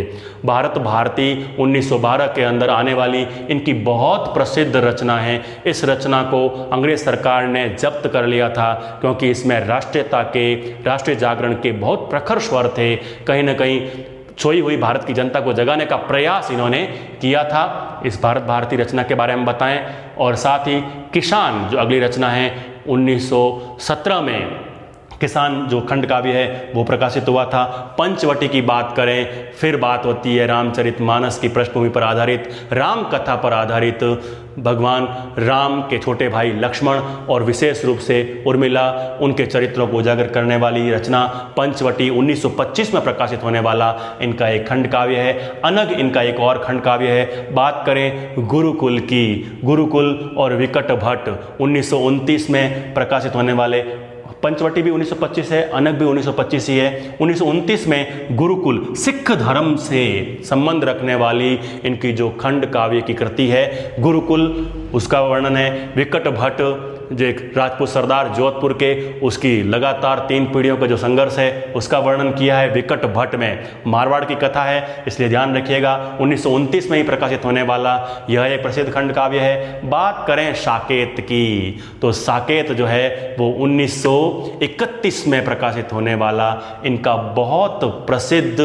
भारत भारती 1912 के अंदर आने वाली इनकी बहुत प्रसिद्ध रचना है। इस रचना को अंग्रेज सरकार ने जब्त कर लिया था क्योंकि इसमें राष्ट्रीयता के, राष्ट्रीय जागरण के बहुत प्रखर स्वर थे। कहीं ना कहीं सोई हुई भारत की जनता को जगाने का प्रयास इन्होंने किया था। इस भारत भारती रचना के बारे में बताएं और साथ ही किसान जो अगली रचना है 1917 में किसान जो खंड काव्य है वो प्रकाशित हुआ था। पंचवटी की बात करें फिर बात होती है रामचरितमानस की पृष्ठभूमि पर आधारित, राम कथा पर आधारित, भगवान राम के छोटे भाई लक्ष्मण और विशेष रूप से उर्मिला उनके चरित्रों को उजागर करने वाली रचना पंचवटी 1925 में प्रकाशित होने वाला इनका एक खंड काव्य है। अनग इनका एक और खंड काव्य है। बात करें गुरुकुल की, गुरुकुल और विकट भट्ट 1929 में प्रकाशित होने वाले, पंचवटी भी 1925 है, अनग भी 1925 ही है। 1929 में गुरुकुल सिख धर्म से संबंध रखने वाली इनकी जो खंड काव्य की कृति है गुरुकुल, उसका वर्णन है। विकट भट्ट जो एक राजपूत सरदार जोधपुर के, उसकी लगातार 3 पीढ़ियों का जो संघर्ष है उसका वर्णन किया है विकट भट्ट में। मारवाड़ की कथा है इसलिए ध्यान रखिएगा। 1929 में ही प्रकाशित होने वाला यह एक प्रसिद्ध खंड काव्य है। बात करें साकेत की तो साकेत जो है वो 1931 में प्रकाशित होने वाला इनका बहुत प्रसिद्ध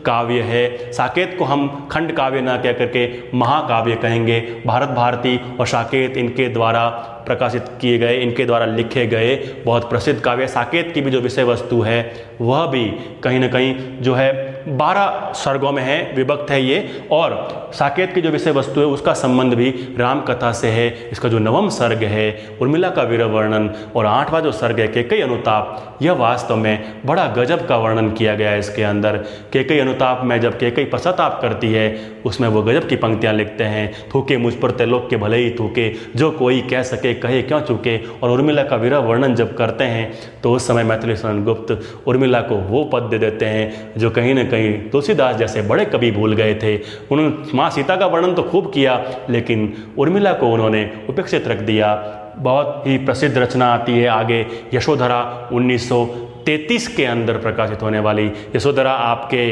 काव्य है। साकेत को हम खंड काव्य ना कह करके महाकाव्य कहेंगे। भारत भारती और साकेत इनके द्वारा प्रकाशित किए गए, इनके द्वारा लिखे गए बहुत प्रसिद्ध काव्य। साकेत की भी जो विषय वस्तु है वह भी कहीं ना कहीं जो है 12 सर्गों में है, विभक्त है ये, और साकेत की जो विषय वस्तु है उसका संबंध भी राम कथा से है। इसका जो 9वां सर्ग है उर्मिला का वीर वर्णन और 8वां जो सर्ग है केकई अनुताप, यह वास्तव में बड़ा गजब का वर्णन किया गया है इसके अंदर। केकई अनुताप में जब केकई पश्चाताप करती है उसमें वो गजब की पंक्तियां लिखते हैं, थूके मुझ पर त्रिलोक के भले ही थूके, जो कोई कह सके कहे क्यों चूके। और उर्मिला का वीर वर्णन जब करते हैं तो उस समय मैथिली शरण गुप्त उर्मिला को वो पद दे देते हैं जो कहीं ना कहीं तुलसीदास जैसे बड़े कवि भूल गए थे। उन्होंने माँ सीता का वर्णन तो खूब किया लेकिन उर्मिला को उन्होंने उपेक्षित रख दिया। बहुत ही प्रसिद्ध रचना आती है आगे, यशोधरा 1933 के अंदर प्रकाशित होने वाली। यशोधरा आपके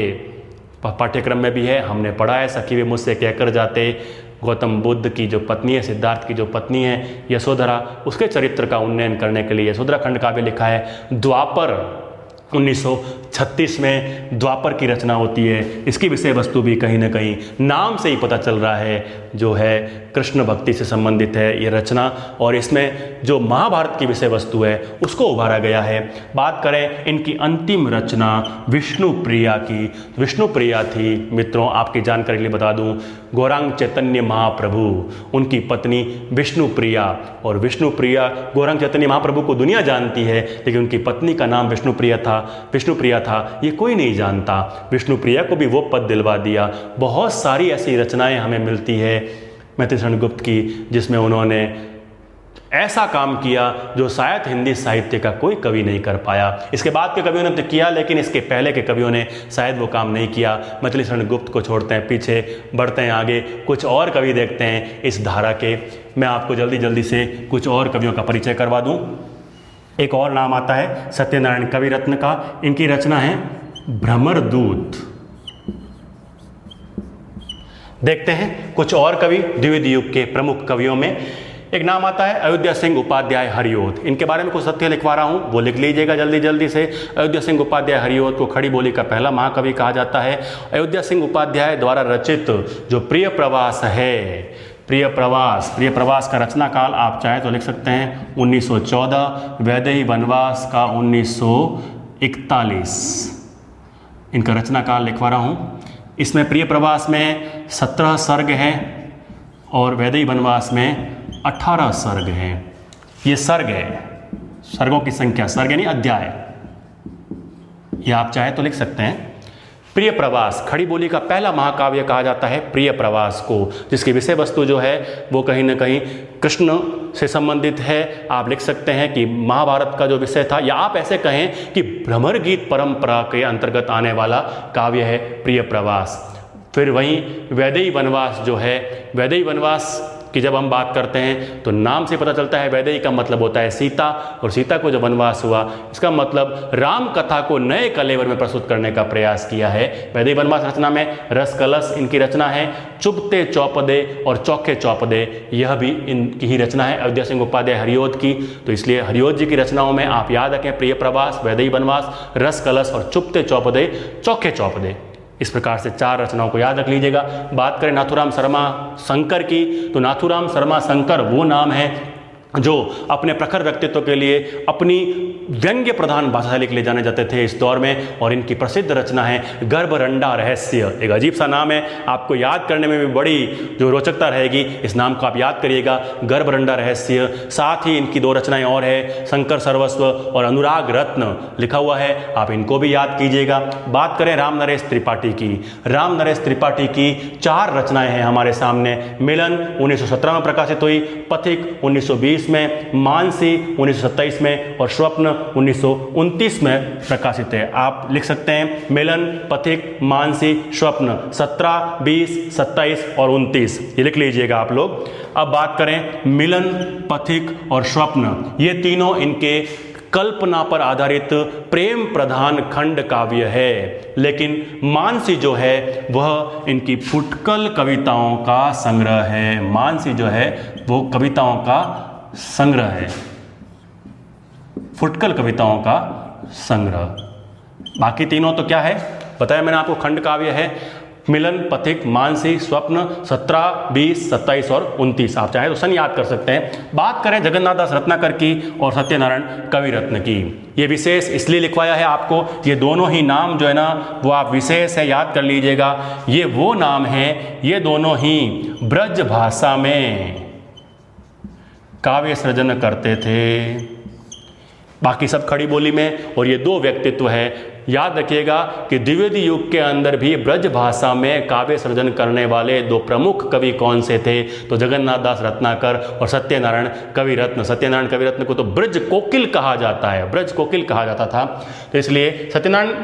पाठ्यक्रम में भी है, हमने पढ़ा है, सखी वे मुझसे कहकर जाते। गौतम बुद्ध की जो पत्नी है, सिद्धार्थ की जो पत्नी है यशोधरा, उसके चरित्र का उन्नयन करने के लिए यशोधरा खंड काव्य लिखा है। द्वापर 1936 में द्वापर की रचना होती है। इसकी विषय वस्तु भी कहीं ना कहीं नाम से ही पता चल रहा है, जो है कृष्ण भक्ति से संबंधित है ये रचना, और इसमें जो महाभारत की विषय वस्तु है उसको उभारा गया है। बात करें इनकी अंतिम रचना विष्णुप्रिया की, विष्णुप्रिया थी मित्रों, आपकी जानकारी के लिए बता दूं, गौरांग चैतन्य महाप्रभु, उनकी पत्नी विष्णुप्रिया, और विष्णुप्रिया, गौरांग चैतन्य महाप्रभु को दुनिया जानती है, लेकिन उनकी पत्नी का नाम विष्णुप्रिया था, ये कोई नहीं जानता। विष्णुप्रिया को भी वो पद दिलवा दिया। बहुत सारी ऐसी रचनाएं हमें मिलती है मैथिली शरण गुप्त की, जिसमें उन्होंने ऐसा काम किया जो शायद हिंदी साहित्य का कोई कवि नहीं कर पाया। इसके बाद के कवियों ने तो किया, लेकिन इसके पहले के कवियों ने शायद वो काम नहीं किया। मैथिली शरण गुप्त को छोड़ते हैं पीछे, बढ़ते हैं आगे, कुछ और कवि देखते हैं इस धारा के। मैं आपको जल्दी जल्दी से कुछ और कवियों का परिचय करवा दूं। एक और नाम आता है सत्यनारायण कविरत्न का। इनकी रचना है भ्रमरदूत। देखते हैं कुछ और कवि द्विवेदी युग के प्रमुख कवियों में। एक नाम आता है अयोध्या सिंह उपाध्याय हरिओद। इनके बारे में कुछ तथ्य लिखवा रहा हूँ, वो लिख लीजिएगा जल्दी जल्दी से। अयोध्या सिंह उपाध्याय हरिओद को खड़ी बोली का पहला महाकवि कहा जाता है। अयोध्या सिंह उपाध्याय द्वारा रचित जो प्रिय प्रवास है, प्रिय प्रवास का रचना काल आप चाहे तो लिख सकते हैं 1914, वैदेही वनवास का 1941। इनका रचना काल लिखवा रहा हूँ। इसमें प्रिय प्रवास में 17 सर्ग हैं और वैदेही वनवास में 18 सर्ग हैं। ये सर्ग है, सर्गों की संख्या, सर्ग यानी अध्याय, ये आप चाहे तो लिख सकते हैं। प्रिय प्रवास खड़ी बोली का पहला महाकाव्य कहा जाता है प्रिय प्रवास को, जिसकी विषय वस्तु जो है वो कहीं ना कहीं कृष्ण से संबंधित है। आप लिख सकते हैं कि महाभारत का जो विषय था, या आप ऐसे कहें कि भ्रमर गीत परंपरा के अंतर्गत आने वाला काव्य है प्रिय प्रवास। फिर वहीं वैदेही वनवास जो है, वैदेही वनवास की जब हम बात करते हैं तो नाम से पता चलता है वैदेही का मतलब होता है सीता, और सीता को जब वनवास हुआ इसका मतलब राम कथा को नए कलेवर में प्रस्तुत करने का प्रयास किया है। वैदेही वनवास रचना में रस कलश इनकी रचना है। चुपते चौपदे और चौखे चौपदे, यह भी इनकी ही रचना है अयोध्या सिंह उपाध्याय हरिओद की। तो इसलिए हरिओद जी की रचनाओं में आप याद रखें प्रिय प्रवास, वैदेही वनवास, रस कलश और चुपते चौपदे चौखे चौपदे। इस प्रकार से 4 रचनाओं को याद रख लीजिएगा। बात करें नाथूराम शर्मा शंकर की, तो नाथूराम शर्मा शंकर वो नाम है जो अपने प्रखर व्यक्तित्व के लिए अपनी व्यंग्य प्रधान भाषा के लिए जाने जाते थे इस दौर में, और इनकी प्रसिद्ध रचना है गर्भरंडा रहस्य। एक अजीब सा नाम है, आपको याद करने में भी बड़ी जो रोचकता रहेगी, इस नाम को आप याद करिएगा, गर्भरंडा रहस्य। साथ ही इनकी 2 रचनाएं और है, शंकर सर्वस्व और अनुराग रत्न लिखा हुआ है, आप इनको भी याद कीजिएगा। बात करें राम नरेश त्रिपाठी की, राम नरेश त्रिपाठी की 4 रचनाएं हैं हमारे सामने। मिलन 1917 में प्रकाशित हुई, पथिक 1920 में, मानसी 1927 में और स्वप्न 1929 में प्रकाशित है। आप लिख सकते हैं मिलन, पथिक, मानसी, स्वप्न 17, 20, 27 और 29, ये लिख लीजिएगा आप लोग। अब बात करें मिलन, पथिक और स्वप्न, ये तीनों इनके कल्पना पर आधारित प्रेम प्रधान खंड काव्य है, लेकिन मानसी जो है वह इनकी फुटकल कविताओं का संग्रह है। मानसी जो है वो कविताओं का संग्रह है, फुटकल कविताओं का संग्रह। बाकी तीनों तो क्या है बताया मैंने आपको, खंड काव्य है। मिलन, पथिक, मानसी, स्वप्न 17, 20, 27 और 29, आप चाहे तो सन याद कर सकते हैं। बात करें जगन्नाथ दास रत्नाकर की और सत्यनारायण कविरत्न की, ये विशेष इसलिए लिखवाया है आपको, ये दोनों ही नाम जो है ना वो आप विशेष है याद कर लीजिएगा। ये वो नाम है, ये दोनों ही ब्रज भाषा में काव्य सृजन करते थे, बाकी सब खड़ी बोली में, और ये 2 व्यक्तित्व है। याद रखिएगा कि द्विवेदी युग के अंदर भी ब्रज भाषा में काव्य सृजन करने वाले 2 प्रमुख कवि कौन से थे, तो जगन्नाथ दास रत्नाकर और सत्यनारायण कविरत्न। सत्यनारायण कविरत्न को तो ब्रज कोकिल कहा जाता है, ब्रज कोकिल कहा जाता था, तो इसलिए सत्यनारायण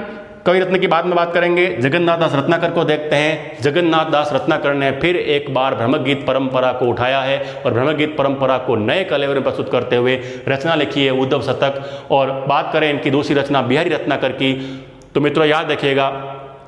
कविरत्न की बाद में बात करेंगे। जगन्नाथ दास रत्नाकर को देखते हैं। जगन्नाथ दास रत्नाकर ने फिर एक बार भ्रमगीत परंपरा को उठाया है और भ्रमगीत परंपरा को नए कलेवर में प्रस्तुत करते हुए रचना लिखी है उद्धव शतक। और बात करें इनकी दूसरी रचना बिहारी रत्नाकर की, तो मित्रों याद रखिएगा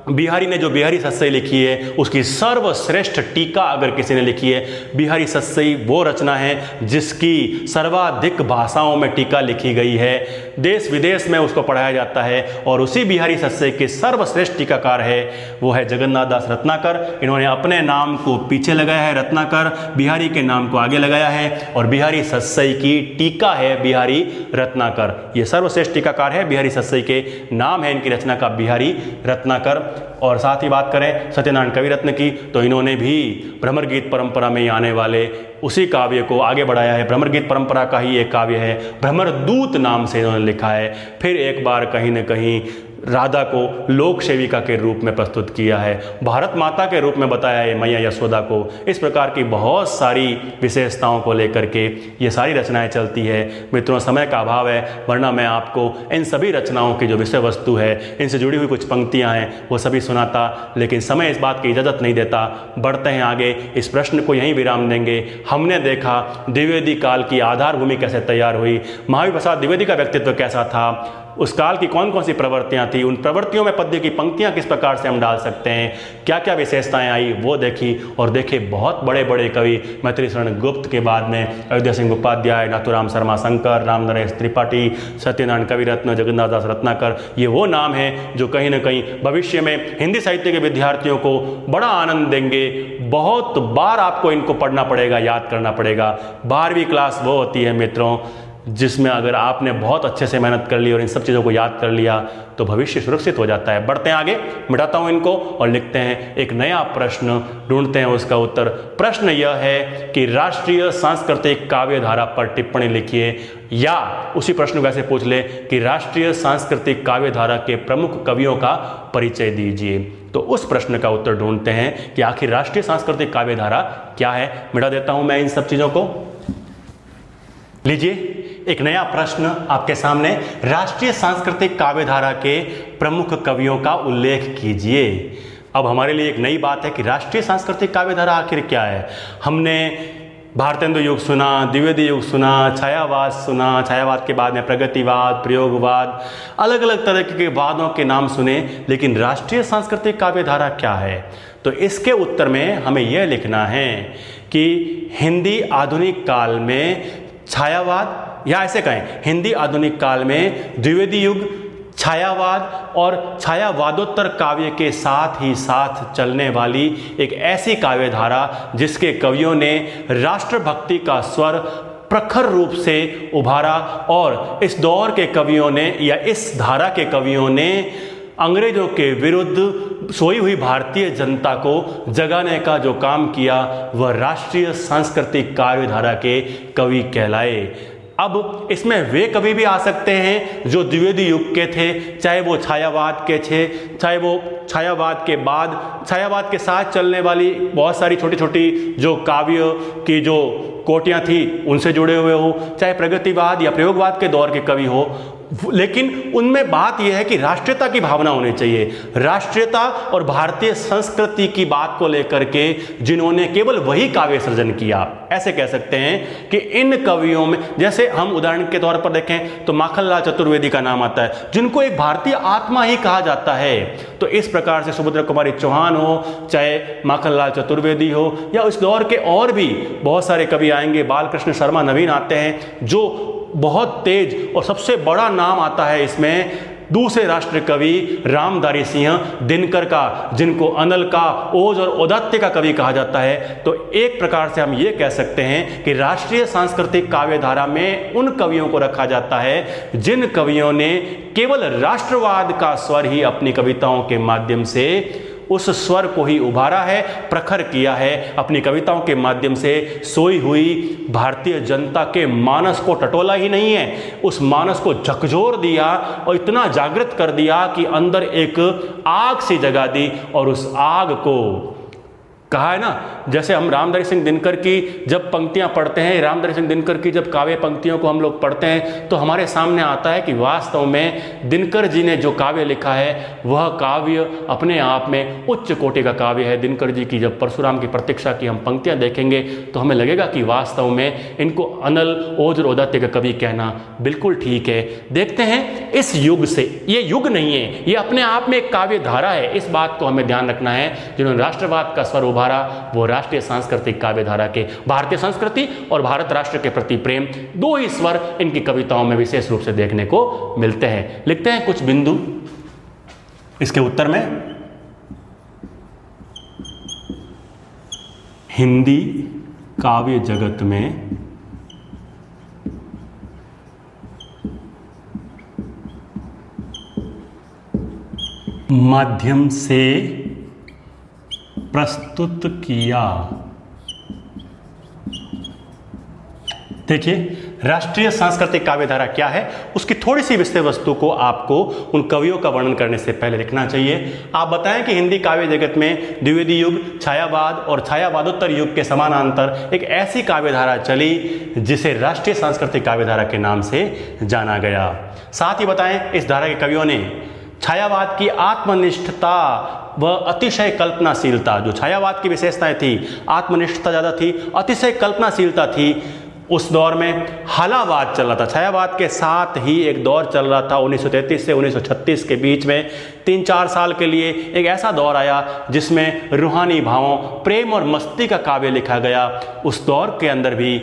बिहारी ने जो बिहारी सत्सई लिखी है उसकी सर्वश्रेष्ठ टीका अगर किसी ने लिखी है, बिहारी सत्सई वो रचना है जिसकी सर्वाधिक भाषाओं में टीका लिखी गई है, देश विदेश में उसको पढ़ाया जाता है। और उसी बिहारी सत्सई के सर्वश्रेष्ठ टीकाकार है वो है जगन्नाथ दास रत्नाकर। इन्होंने अपने नाम को पीछे लगाया है रत्नाकर, बिहारी के नाम को आगे लगाया है और बिहारी सत्सई की टीका है बिहारी रत्नाकर। ये सर्वश्रेष्ठ टीकाकार है, बिहारी सत्सई के नाम है इनकी रचना का बिहारी रत्नाकर। और साथ ही बात करें सत्यनारायण कविरत्न की तो इन्होंने भी भ्रमर गीत परंपरा में आने वाले उसी काव्य को आगे बढ़ाया है। भ्रमर गीत परंपरा का ही एक काव्य है, भ्रमर दूत नाम से इन्होंने लिखा है। फिर एक बार कहीं न कहीं राधा को लोक सेविका के रूप में प्रस्तुत किया है, भारत माता के रूप में बताया है मैया यशोदा को। इस प्रकार की बहुत सारी विशेषताओं को लेकर के ये सारी रचनाएं चलती है। मित्रों, समय का अभाव है, वरना मैं आपको इन सभी रचनाओं की जो विषय वस्तु है, इनसे जुड़ी हुई कुछ पंक्तियां हैं वो सभी सुनाता, लेकिन समय इस बात की इजाज़त नहीं देता। बढ़ते हैं आगे, इस प्रश्न को यहीं विराम देंगे। हमने देखा द्विवेदी काल की आधारभूमि कैसे तैयार हुई, महावीर प्रसाद द्विवेदी का व्यक्तित्व कैसा था, उस काल की कौन कौन सी प्रवृत्तियाँ थी, उन प्रवृत्तियों में पद्य की पंक्तियाँ किस प्रकार से हम डाल सकते हैं, क्या क्या विशेषताएं आई वो देखी। और देखे बहुत बड़े बड़े कवि, मैथिली शरण गुप्त के बाद में अयोध्या सिंह उपाध्याय, नाथुराम शर्मा शंकर, राम नरेश त्रिपाठी, सत्यनारायण कविरत्न, जगन्नाथ दास रत्नाकर, ये वो नाम हैं जो कहीं ना कहीं भविष्य में हिंदी साहित्य के विद्यार्थियों को बड़ा आनंद देंगे। बहुत बार आपको इनको पढ़ना पड़ेगा, याद करना पड़ेगा। 12वीं क्लास वो होती है मित्रों जिसमें अगर आपने बहुत अच्छे से मेहनत कर ली और इन सब चीज़ों को याद कर लिया तो भविष्य सुरक्षित हो जाता है। बढ़ते हैं आगे, मिटाता हूं इनको और लिखते हैं एक नया प्रश्न, ढूंढते हैं उसका उत्तर। प्रश्न यह है कि राष्ट्रीय सांस्कृतिक काव्य धारा पर टिप्पणी लिखिए, या उसी प्रश्न को ऐसे पूछ ले कि राष्ट्रीय सांस्कृतिक काव्य धारा के प्रमुख कवियों का परिचय दीजिए। तो उस प्रश्न का उत्तर ढूंढते हैं कि आखिर राष्ट्रीय सांस्कृतिक काव्य धारा क्या है। मिटा देता हूं मैं इन सब चीज़ों को। लीजिए एक नया प्रश्न आपके सामने, राष्ट्रीय सांस्कृतिक काव्यधारा के प्रमुख कवियों का उल्लेख कीजिए। अब हमारे लिए एक नई बात है कि राष्ट्रीय सांस्कृतिक काव्यधारा आखिर क्या है। हमने भारतेंदु युग सुना, द्विवेदी युग सुना, छायावाद सुना, छायावाद के बाद में प्रगतिवाद, प्रयोगवाद, अलग अलग तरह के वादों के नाम सुने, लेकिन राष्ट्रीय सांस्कृतिक काव्यधारा क्या है। तो इसके उत्तर में हमें यह लिखना है कि हिंदी आधुनिक काल में छायावाद, या ऐसे कहें हिंदी आधुनिक काल में द्विवेदी युग, छायावाद और छायावादोत्तर काव्य के साथ ही साथ चलने वाली एक ऐसी काव्यधारा जिसके कवियों ने राष्ट्रभक्ति का स्वर प्रखर रूप से उभारा। और इस दौर के कवियों ने या इस धारा के कवियों ने अंग्रेजों के विरुद्ध सोई हुई भारतीय जनता को जगाने का जो काम किया वह राष्ट्रीय सांस्कृतिक काव्यधारा के कवि कहलाए। अब इसमें वे कवि भी आ सकते हैं जो द्विवेदी युग के थे, चाहे वो छायावाद के थे, चाहे वो छायावाद के बाद छायावाद के साथ चलने वाली बहुत सारी छोटी छोटी जो काव्य की जो कोटियाँ थी उनसे जुड़े हुए हो, चाहे प्रगतिवाद या प्रयोगवाद के दौर के कवि हो, लेकिन उनमें बात यह है कि राष्ट्रीयता की भावना होनी चाहिए। राष्ट्रीयता और भारतीय संस्कृति की बात को लेकर के जिन्होंने केवल वही काव्य सृजन किया, ऐसे कह सकते हैं कि इन कवियों में, जैसे हम उदाहरण के तौर पर देखें तो माखनलाल चतुर्वेदी का नाम आता है जिनको एक भारतीय आत्मा ही कहा जाता है। तो इस प्रकार से सुभद्रा कुमारी चौहान हो, चाहे माखनलाल चतुर्वेदी हो, या उस दौर के और भी बहुत सारे कवि आएंगे, बालकृष्ण शर्मा नवीन आते हैं जो बहुत तेज, और सबसे बड़ा नाम आता है इसमें दूसरे राष्ट्र कवि रामधारी सिंह दिनकर का, जिनको अनल का, ओज और औदात्य का कवि कहा जाता है। तो एक प्रकार से हम ये कह सकते हैं कि राष्ट्रीय सांस्कृतिक काव्यधारा में उन कवियों को रखा जाता है जिन कवियों ने केवल राष्ट्रवाद का स्वर ही अपनी कविताओं के माध्यम से उस स्वर को ही उभारा है, प्रखर किया है, अपनी कविताओं के माध्यम से सोई हुई भारतीय जनता के मानस को टटोला ही नहीं है, उस मानस को झकझोर दिया और इतना जागृत कर दिया कि अंदर एक आग सी जगा दी और उस आग को कहा है ना, जैसे हम रामधारी सिंह दिनकर की जब पंक्तियां पढ़ते हैं, रामधारी सिंह दिनकर की जब काव्य पंक्तियों को हम लोग पढ़ते हैं तो हमारे सामने आता है कि वास्तव में दिनकर जी ने जो काव्य लिखा है वह काव्य अपने आप में उच्च कोटि का काव्य है। दिनकर जी की जब परशुराम की प्रतीक्षा की हम पंक्तियां देखेंगे तो हमें लगेगा कि वास्तव में इनको अनल ओज और औदात्य का कवि कहना बिल्कुल ठीक है। देखते हैं इस युग से, ये युग नहीं है, ये अपने आप में एक काव्य धारा है। इस बात को हमें ध्यान रखना है। जिन्होंने राष्ट्रवाद का स्वर उभारा वो राष्ट्रीय सांस्कृतिक काव्य धारा के भारतीय संस्कृति और भारत राष्ट्र के प्रति प्रेम, दो ही स्वर इनकी कविताओं में विशेष रूप से देखने को मिलते हैं। लिखते हैं कुछ बिंदु इसके उत्तर में। हिंदी काव्य जगत में माध्यम से प्रस्तुत किया। देखिए, राष्ट्रीय सांस्कृतिक काव्यधारा क्या है, उसकी थोड़ी सी विषय वस्तु को आपको उन कवियों का वर्णन करने से पहले लिखना चाहिए। आप बताएं कि हिंदी काव्य जगत में द्विवेदी युग, छायावाद और छायावादोत्तर युग के समानांतर एक ऐसी काव्यधारा चली जिसे राष्ट्रीय सांस्कृतिक काव्यधारा के नाम से जाना गया। साथ ही बताएं इस धारा के कवियों ने छायावाद की आत्मनिष्ठता व अतिशय कल्पनाशीलता, जो छायावाद की विशेषताएं थी, आत्मनिष्ठता ज़्यादा थी, अतिशय कल्पनाशीलता थी। उस दौर में हालावाद चल रहा था, छायावाद के साथ ही एक दौर चल रहा था। 1933 से 1936 के बीच में 3-4 साल के लिए एक ऐसा दौर आया जिसमें रूहानी भावों, प्रेम और मस्ती का काव्य लिखा गया। उस दौर के अंदर भी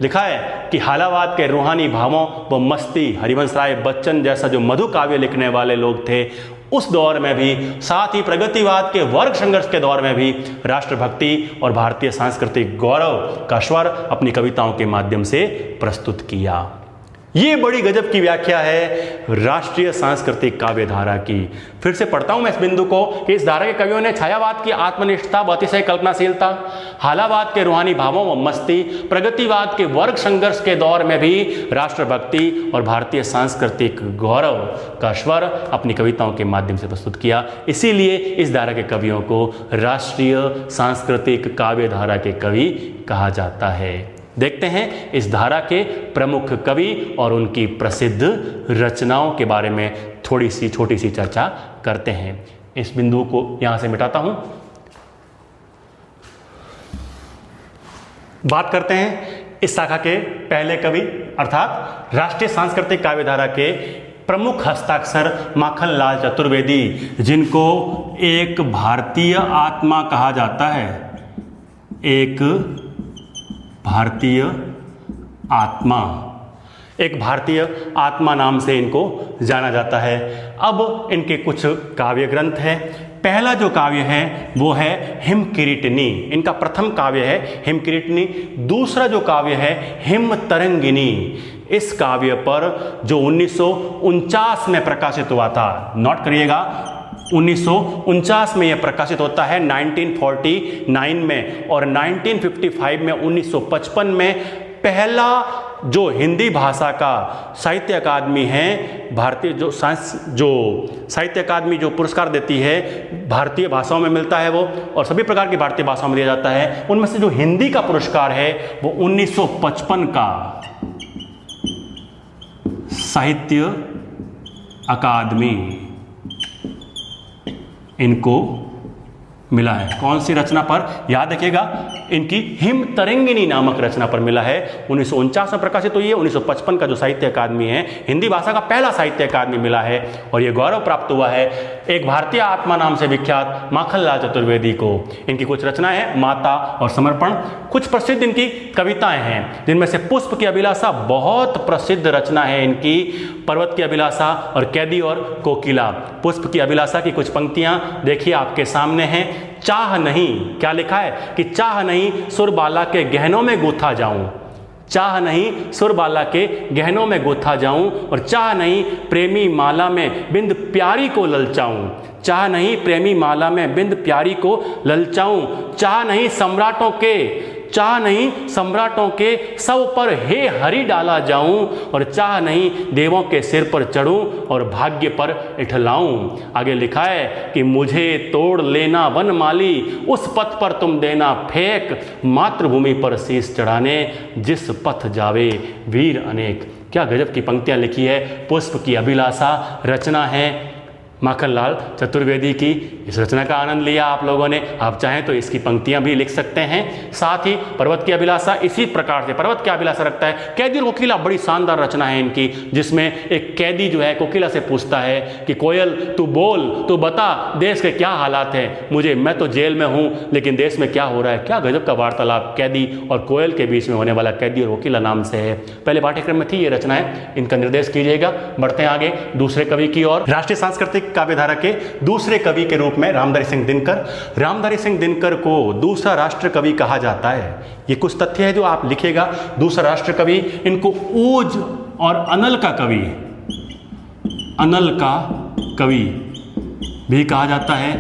लिखा है कि हालावाद के रूहानी भावों व मस्ती, हरिवंश राय बच्चन जैसा जो मधु काव्य लिखने वाले लोग थे उस दौर में भी, साथ ही प्रगतिवाद के वर्ग संघर्ष के दौर में भी राष्ट्रभक्ति और भारतीय सांस्कृतिक गौरव का स्वर अपनी कविताओं के माध्यम से प्रस्तुत किया। ये बड़ी गजब की व्याख्या है राष्ट्रीय सांस्कृतिक काव्य धारा की। फिर से पढ़ता हूं मैं इस बिंदु को कि इस धारा के कवियों ने छायावाद की आत्मनिष्ठता व अतिशय कल्पनाशीलता, हालावाद के रूहानी भावों व मस्ती, प्रगतिवाद के वर्ग संघर्ष के दौर में भी राष्ट्रभक्ति और भारतीय सांस्कृतिक गौरव का स्वर अपनी कविताओं के माध्यम से प्रस्तुत किया। इसीलिए इस धारा के कवियों को राष्ट्रीय सांस्कृतिक काव्य धारा के कवि कहा जाता है। देखते हैं इस धारा के प्रमुख कवि और उनकी प्रसिद्ध रचनाओं के बारे में थोड़ी सी छोटी सी चर्चा करते हैं। इस बिंदु को यहां से मिटाता हूं। बात करते हैं इस शाखा के पहले कवि अर्थात राष्ट्रीय सांस्कृतिक काव्यधारा के प्रमुख हस्ताक्षर माखनलाल चतुर्वेदी, जिनको एक भारतीय आत्मा कहा जाता है। एक भारतीय आत्मा, एक भारतीय आत्मा नाम से इनको जाना जाता है। अब इनके कुछ काव्य ग्रंथ हैं। पहला जो काव्य है वो है हिमकिरीटिनी, इनका प्रथम काव्य है हिमकिरीटिनी। दूसरा जो काव्य है हिमतरंगिनी। इस काव्य पर जो 1949 में प्रकाशित हुआ था, नोट करिएगा 1949 में यह प्रकाशित होता है, 1949 में, और 1955 में 1955 में पहला जो हिंदी भाषा का साहित्य अकादमी है, भारतीय जो साहित्य अकादमी जो पुरस्कार देती है भारतीय भाषाओं में मिलता है वो, और सभी प्रकार की भारतीय भाषाओं में दिया जाता है। उनमें से जो हिंदी का पुरस्कार है वो 1955 का साहित्य अकादमी इनको मिला है। कौन सी रचना पर? याद रखिएगा, इनकी हिमतरंगिनी नामक रचना पर मिला है। 1949 में प्रकाशित हुई है। 1955 का जो साहित्य अकादमी है, हिंदी भाषा का पहला साहित्य अकादमी मिला है, और यह गौरव प्राप्त हुआ है एक भारतीय आत्मा नाम से विख्यात माखनलाल चतुर्वेदी को। इनकी कुछ रचनाएं हैं, माता और समर्पण। कुछ प्रसिद्ध इनकी कविताएं हैं, जिनमें से पुष्प की अभिलाषा बहुत प्रसिद्ध रचना है इनकी, पर्वत की अभिलाषा और कैदी और कोकिला। पुष्प की अभिलाषा की कुछ पंक्तियां देखिए आपके सामने हैं। चाह नहीं, क्या लिखा है कि चाह नहीं सुरबाला के गहनों में गूंथा जाऊं, चाह नहीं सुरबाला के गहनों में गूंथा जाऊं, और चाह नहीं प्रेमी माला में बिंद प्यारी को ललचाऊं, चाह नहीं प्रेमी माला में बिंद प्यारी को ललचाऊं, चाह नहीं सम्राटों के चाह नहीं सम्राटों के सब पर हे हरि डाला जाऊं, और चाह नहीं देवों के सिर पर चढ़ूं और भाग्य पर इठलाऊं। आगे लिखा है कि मुझे तोड़ लेना वनमाली, उस पथ पर तुम देना फेंक, मातृभूमि पर शीश चढ़ाने जिस पथ जावे वीर अनेक। क्या गजब की पंक्तियां लिखी है। पुष्प की अभिलाषा रचना है माखनलाल चतुर्वेदी की। इस रचना का आनंद लिया आप लोगों ने। आप चाहें तो इसकी पंक्तियां भी लिख सकते हैं। साथ ही पर्वत की अभिलाषा इसी प्रकार से पर्वत की अभिलाषा रखता है। कैदी और कोकिला बड़ी शानदार रचना है इनकी, जिसमें एक कैदी जो है कोकिला से पूछता है कि कोयल तू बोल, तू बता देश के क्या हालात हैं, मैं तो जेल में हूँ लेकिन देश में क्या हो रहा है। क्या गजब का वार्तालाप कैदी और कोयल के बीच में होने वाला कैदी और कोकिला नाम से है। पहले पाठ्यक्रम में थी ये रचनाएं, इनका निर्देश कीजिएगा। बढ़ते हैं आगे दूसरे कवि की ओर। राष्ट्रीय सांस्कृतिक काव्यधारा के दूसरे कवि के रूप में रामधारी सिंह दिनकर। रामधारी सिंह दिनकर को दूसरा राष्ट्र कवि कहा जाता है। ये कुछ तथ्य है जो आप लिखेगा। दूसरा राष्ट्र कवि, इनको ओज और अनल का कवि, अनल का कवि भी कहा जाता है।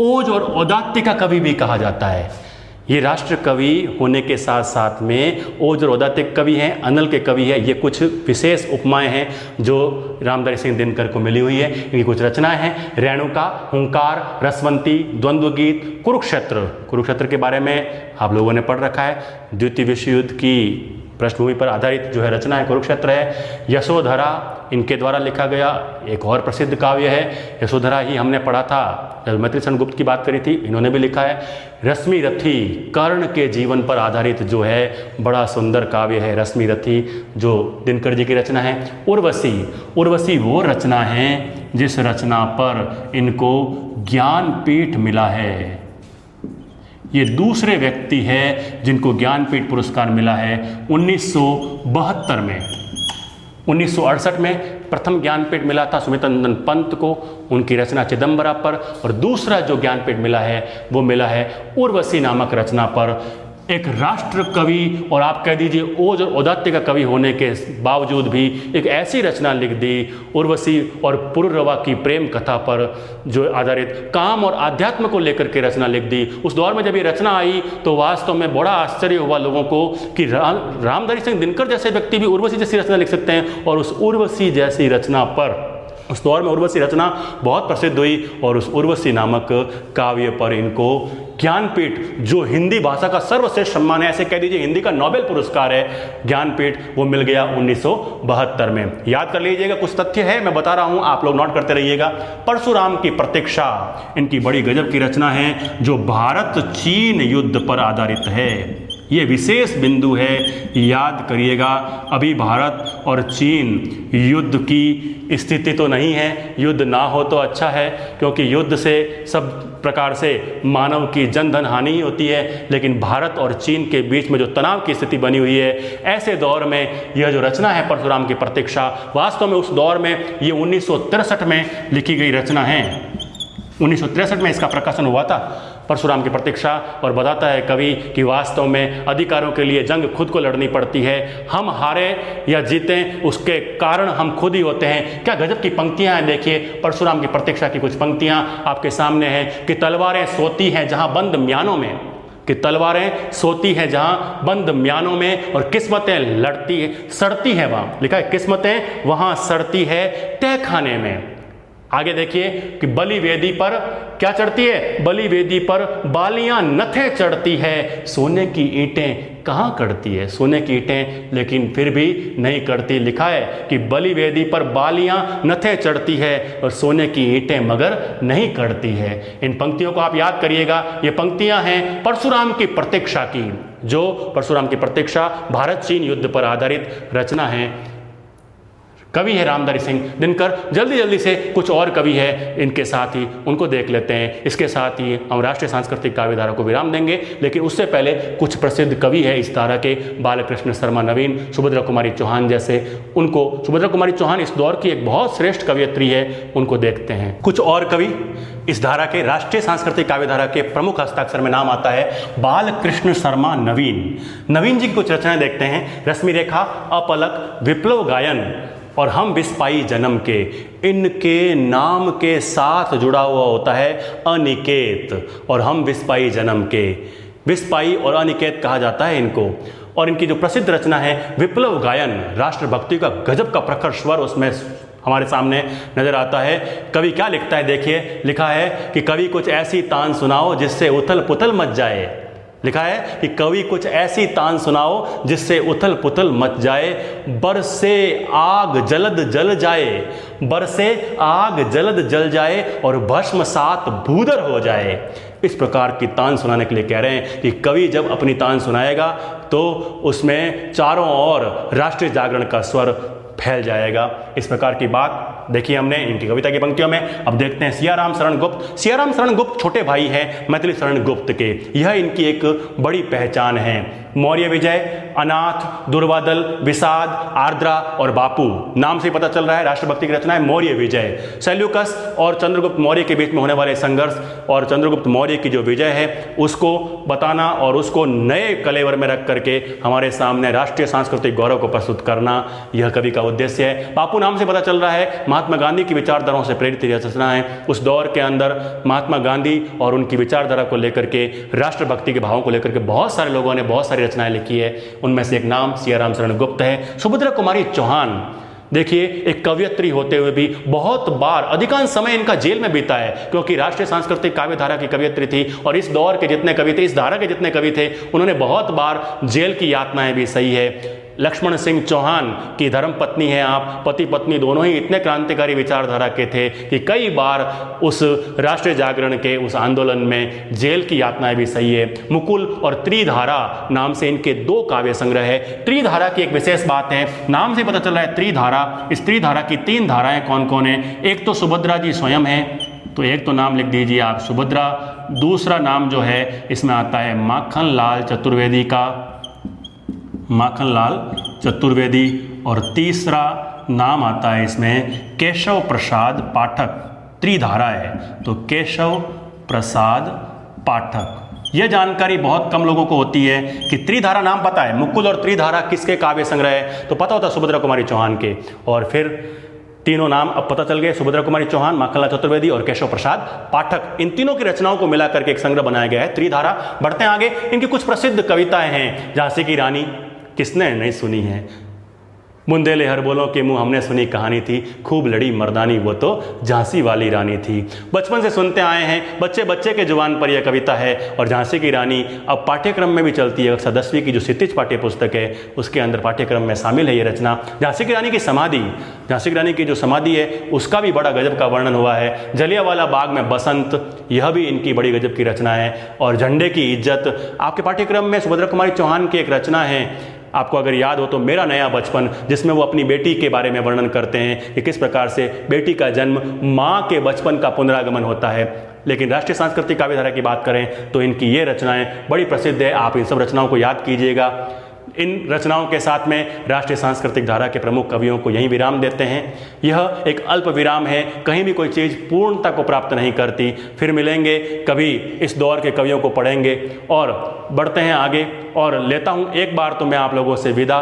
ओज और औदात्य का कवि भी कहा जाता है। ये राष्ट्र कवि होने के साथ साथ में ओज और औदात्य कवि हैं, अनल के कवि है। ये कुछ विशेष उपमाएं हैं जो रामधारी सिंह दिनकर को मिली हुई है। इनकी कुछ रचनाएं हैं। रेणुका, हुंकार, रसवंती, द्वंद्व गीत, कुरुक्षेत्र। कुरुक्षेत्र के बारे में आप लोगों ने पढ़ रखा है। द्वितीय विश्व युद्ध की पृष्ठभूमि पर आधारित जो है रचना है कुरुक्षेत्र है। यशोधरा इनके द्वारा लिखा गया एक और प्रसिद्ध काव्य है। यशोधरा ही हमने पढ़ा था जब मैत्री शरण गुप्त की बात करी थी, इन्होंने भी लिखा है। रश्मि रथी कर्ण के जीवन पर आधारित जो है बड़ा सुंदर काव्य है रश्मि रथी, जो दिनकर जी की रचना है। उर्वशी, उर्वशी वो रचना है जिस रचना पर इनको ज्ञानपीठ मिला है। ये दूसरे व्यक्ति है जिनको ज्ञानपीठ पुरस्कार मिला है 1972 में। 1968 में प्रथम ज्ञानपीठ मिला था सुमितनंदन पंत को, उनकी रचना चिदम्बरा पर, और दूसरा जो ज्ञानपीठ मिला है वो मिला है उर्वशी नामक रचना पर। एक राष्ट्र कवि और आप कह दीजिए ओज और औदात्य का कवि होने के बावजूद भी एक ऐसी रचना लिख दी उर्वशी और पुरुरवा की प्रेम कथा पर जो आधारित काम और आध्यात्म को लेकर के रचना लिख दी। उस दौर में जब ये रचना आई तो वास्तव में बड़ा आश्चर्य हुआ लोगों को कि रामधारी सिंह दिनकर जैसे व्यक्ति भी उर्वशी जैसी रचना लिख सकते हैं। और उस उर्वशी जैसी रचना पर उस दौर में उर्वशी रचना बहुत प्रसिद्ध हुई और उस उर्वशी नामक काव्य पर इनको ज्ञानपीठ, जो हिंदी भाषा का सर्वश्रेष्ठ सम्मान है, ऐसे कह दीजिए हिंदी का नोबेल पुरस्कार है ज्ञानपीठ, वो मिल गया 1972 में। याद कर लीजिएगा, कुछ तथ्य है मैं बता रहा हूं, आप लोग नोट करते रहिएगा। परशुराम की प्रतीक्षा इनकी बड़ी गजब की रचना है जो भारत चीन युद्ध पर आधारित है। ये विशेष बिंदु है, याद करिएगा। अभी भारत और चीन युद्ध की स्थिति तो नहीं है, युद्ध ना हो तो अच्छा है, क्योंकि युद्ध से सब प्रकार से मानव की जन धन हानि ही होती है। लेकिन भारत और चीन के बीच में जो तनाव की स्थिति बनी हुई है, ऐसे दौर में यह जो रचना है परशुराम की प्रतीक्षा, वास्तव में उस दौर में ये 1963 में लिखी गई रचना है। 1963 में इसका प्रकाशन हुआ था परशुराम की प्रतीक्षा, और बताता है कवि कि वास्तव में अधिकारों के लिए जंग खुद को लड़नी पड़ती है। हम हारे या जीतें उसके कारण हम खुद ही होते हैं। क्या गजब की पंक्तियां हैं, देखिए परशुराम की प्रतीक्षा की कुछ पंक्तियां आपके सामने हैं कि तलवारें सोती हैं जहां बंद म्यानों में, कि तलवारें सोती हैं जहां बंद म्यानों में, और किस्मतें लड़ती सड़ती हैं वहां, लिखा है किस्मतें वहां सड़ती है तय खाने में। आगे देखिए कि बलि वेदी पर क्या चढ़ती है, बलि वेदी पर बालियां नथें चढ़ती है, सोने की ईंटें कहाँ कड़ती है, सोने की ईंटें लेकिन फिर भी नहीं कड़ती। लिखा है कि बलि वेदी पर बालियां नथें चढ़ती है और सोने की ईंटें मगर नहीं कड़ती है। इन पंक्तियों को आप याद करिएगा। ये पंक्तियां हैं परशुराम की प्रतीक्षा की, जो परशुराम की प्रतीक्षा भारत चीन युद्ध पर आधारित रचना है। कवि है रामधारी सिंह दिनकर। जल्दी जल्दी से कुछ और कवि है इनके साथ ही, उनको देख लेते हैं। इसके साथ ही हम राष्ट्रीय सांस्कृतिक काव्यधारा को विराम देंगे, लेकिन उससे पहले कुछ प्रसिद्ध कवि है इस धारा के, बालकृष्ण शर्मा नवीन, सुभद्रा कुमारी चौहान जैसे, उनको, सुभद्रा कुमारी चौहान इस दौर की एक बहुत श्रेष्ठ कवयित्री है, उनको देखते हैं। कुछ और कवि इस धारा के, राष्ट्रीय सांस्कृतिक काव्यधारा के प्रमुख हस्ताक्षर में नाम आता है बालकृष्ण शर्मा नवीन। नवीन जी की कुछ रचनाएं देखते हैं। रश्मि रेखा, अपलक, विप्लव गायन और हम विस्पाई जन्म के, इनके नाम के साथ जुड़ा हुआ होता है अनिकेत और हम विस्पाई जन्म के। विस्पाई और अनिकेत कहा जाता है इनको। और इनकी जो प्रसिद्ध रचना है विप्लव गायन, राष्ट्रभक्ति का गजब का प्रखर स्वर उसमें हमारे सामने नजर आता है। कवि क्या लिखता है, देखिए, लिखा है कि कवि कुछ ऐसी तान सुनाओ जिससे उथल पुथल मच जाए। लिखा है कि कवि कुछ ऐसी तान सुनाओ जिससे उथल पुथल मच जाए, बरसे आग जलद जल जाए, बरसे आग जलद जल जाए और भस्म सात भूदर हो जाए। इस प्रकार की तान सुनाने के लिए कह रहे हैं कि कवि जब अपनी तान सुनाएगा तो उसमें चारों ओर राष्ट्रीय जागरण का स्वर फैल जाएगा। इस प्रकार की बात देखिए हमने इनकी कविता की पंक्तियों में। अब देखते हैं सियाराम शरण गुप्त। सियाराम शरण गुप्त छोटे भाई हैं मैथिली शरण गुप्त के। यह इनकी एक बड़ी पहचान है। मौर्य विजय, अनाथ, दुर्वादल, विषाद, आर्द्रा और बापू नाम से पता चल रहा है राष्ट्रभक्ति की रचना है मौर्य विजय। सेल्यूकस और चंद्रगुप्त मौर्य के बीच में होने वाले संघर्ष और चंद्रगुप्त मौर्य की जो विजय है उसको बताना और उसको नए कलेवर में रख करके हमारे सामने राष्ट्रीय सांस्कृतिक गौरव को प्रस्तुत करना, यह कवि का उद्देश्य है। बापू नाम से पता चल रहा है महात्मा गांधी की विचारधाराओं से प्रेरित यह रचना है। उस दौर के अंदर महात्मा गांधी और उनकी विचारधारा को लेकर के, राष्ट्रभक्ति के भावों को लेकर के बहुत सारे लोगों ने बहुत सारी रचनाएं लिखी है। उनमें से एक नाम सियाराम शरण गुप्त है। सुभद्रा कुमारी चौहान, देखिए, एक कवयित्री होते हुए भी बहुत बार अधिकांश समय इनका जेल में बीता है, क्योंकि राष्ट्रीय सांस्कृतिक काव्यधारा की कवयित्री थी और इस दौर के जितने कवि थे, इस धारा के जितने कवि थे, उन्होंने बहुत बार जेल की यातनाएं भी सही है। लक्ष्मण सिंह चौहान की धर्मपत्नी हैं आप, पति पत्नी दोनों ही इतने क्रांतिकारी विचारधारा के थे कि कई बार उस राष्ट्रीय जागरण के उस आंदोलन में जेल की यातनाएं भी सही है। मुकुल और त्रिधारा नाम से इनके 2 काव्य संग्रह है। त्रिधारा की एक विशेष बात है, नाम से पता चल रहा है त्रिधारा। इस त्रिधारा की 3 धाराएं कौन कौन है? एक तो सुभद्रा जी स्वयं है, तो एक तो नाम लिख दीजिए आप सुभद्रा। दूसरा नाम जो है इसमें आता है माखनलाल चतुर्वेदी का, माखनलाल चतुर्वेदी। और तीसरा नाम आता है इसमें केशव प्रसाद पाठक। त्रिधारा है तो केशव प्रसाद पाठक। यह जानकारी बहुत कम लोगों को होती है कि त्रिधारा नाम पता है, मुकुल और त्रिधारा किसके काव्य संग्रह है, तो पता होता है सुभद्रा कुमारी चौहान के। और फिर तीनों नाम अब पता चल गए, सुभद्रा कुमारी चौहान, माखनलाल चतुर्वेदी और केशव प्रसाद पाठक। इन तीनों की रचनाओं को मिलाकर के एक संग्रह बनाया गया है त्रिधारा। बढ़ते हैं आगे। इनकी कुछ प्रसिद्ध कविताएं हैं। झांसी की रानी किसने नहीं सुनी है? बुंदेले हर बोलों के मुंह हमने सुनी कहानी थी, खूब लड़ी मर्दानी वो तो झांसी वाली रानी थी। बचपन से सुनते आए हैं, बच्चे बच्चे के जुबान पर यह कविता है। और झांसी की रानी अब पाठ्यक्रम में भी चलती है। कक्षा 10वीं की जो क्षितिज पाठ्य पुस्तक है उसके अंदर पाठ्यक्रम में शामिल है ये रचना। झांसी की रानी की समाधि, झांसी की रानी की जो समाधि है उसका भी बड़ा गजब का वर्णन हुआ है। जलियांवाला बाग में बसंत, यह भी इनकी बड़ी गजब की रचना है। और झंडे की इज्जत आपके पाठ्यक्रम में सुभद्रा कुमारी चौहान की एक रचना है, आपको अगर याद हो तो, मेरा नया बचपन, जिसमें वो अपनी बेटी के बारे में वर्णन करते हैं कि किस प्रकार से बेटी का जन्म, माँ के बचपन का पुनरागमन होता है। लेकिन राष्ट्रीय सांस्कृतिक काव्यधारा की बात करें तो इनकी ये रचनाएं बड़ी प्रसिद्ध है। आप इन सब रचनाओं को याद कीजिएगा। इन रचनाओं के साथ में राष्ट्रीय सांस्कृतिक धारा के प्रमुख कवियों को यहीं विराम देते हैं। यह एक अल्प विराम है, कहीं भी कोई चीज़ पूर्णता को प्राप्त नहीं करती। फिर मिलेंगे कभी, इस दौर के कवियों को पढ़ेंगे और बढ़ते हैं आगे। और लेता हूँ एक बार तो मैं आप लोगों से विदा।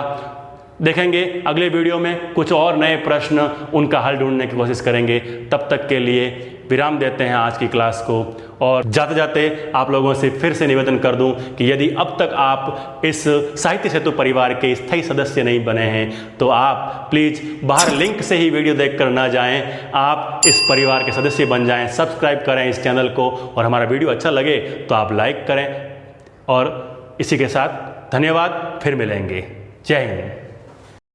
देखेंगे अगले वीडियो में कुछ और नए प्रश्न, उनका हल ढूंढने की कोशिश करेंगे। तब तक के लिए विराम देते हैं आज की क्लास को। और जाते जाते आप लोगों से फिर से निवेदन कर दूं कि यदि अब तक आप इस साहित्य सेतु परिवार के स्थायी सदस्य नहीं बने हैं तो आप प्लीज़ बाहर लिंक से ही वीडियो देखकर ना जाएं, आप इस परिवार के सदस्य बन जाएं। सब्सक्राइब करें इस चैनल को और हमारा वीडियो अच्छा लगे तो आप लाइक करें। और इसी के साथ धन्यवाद, फिर मिलेंगे। जय हिंद।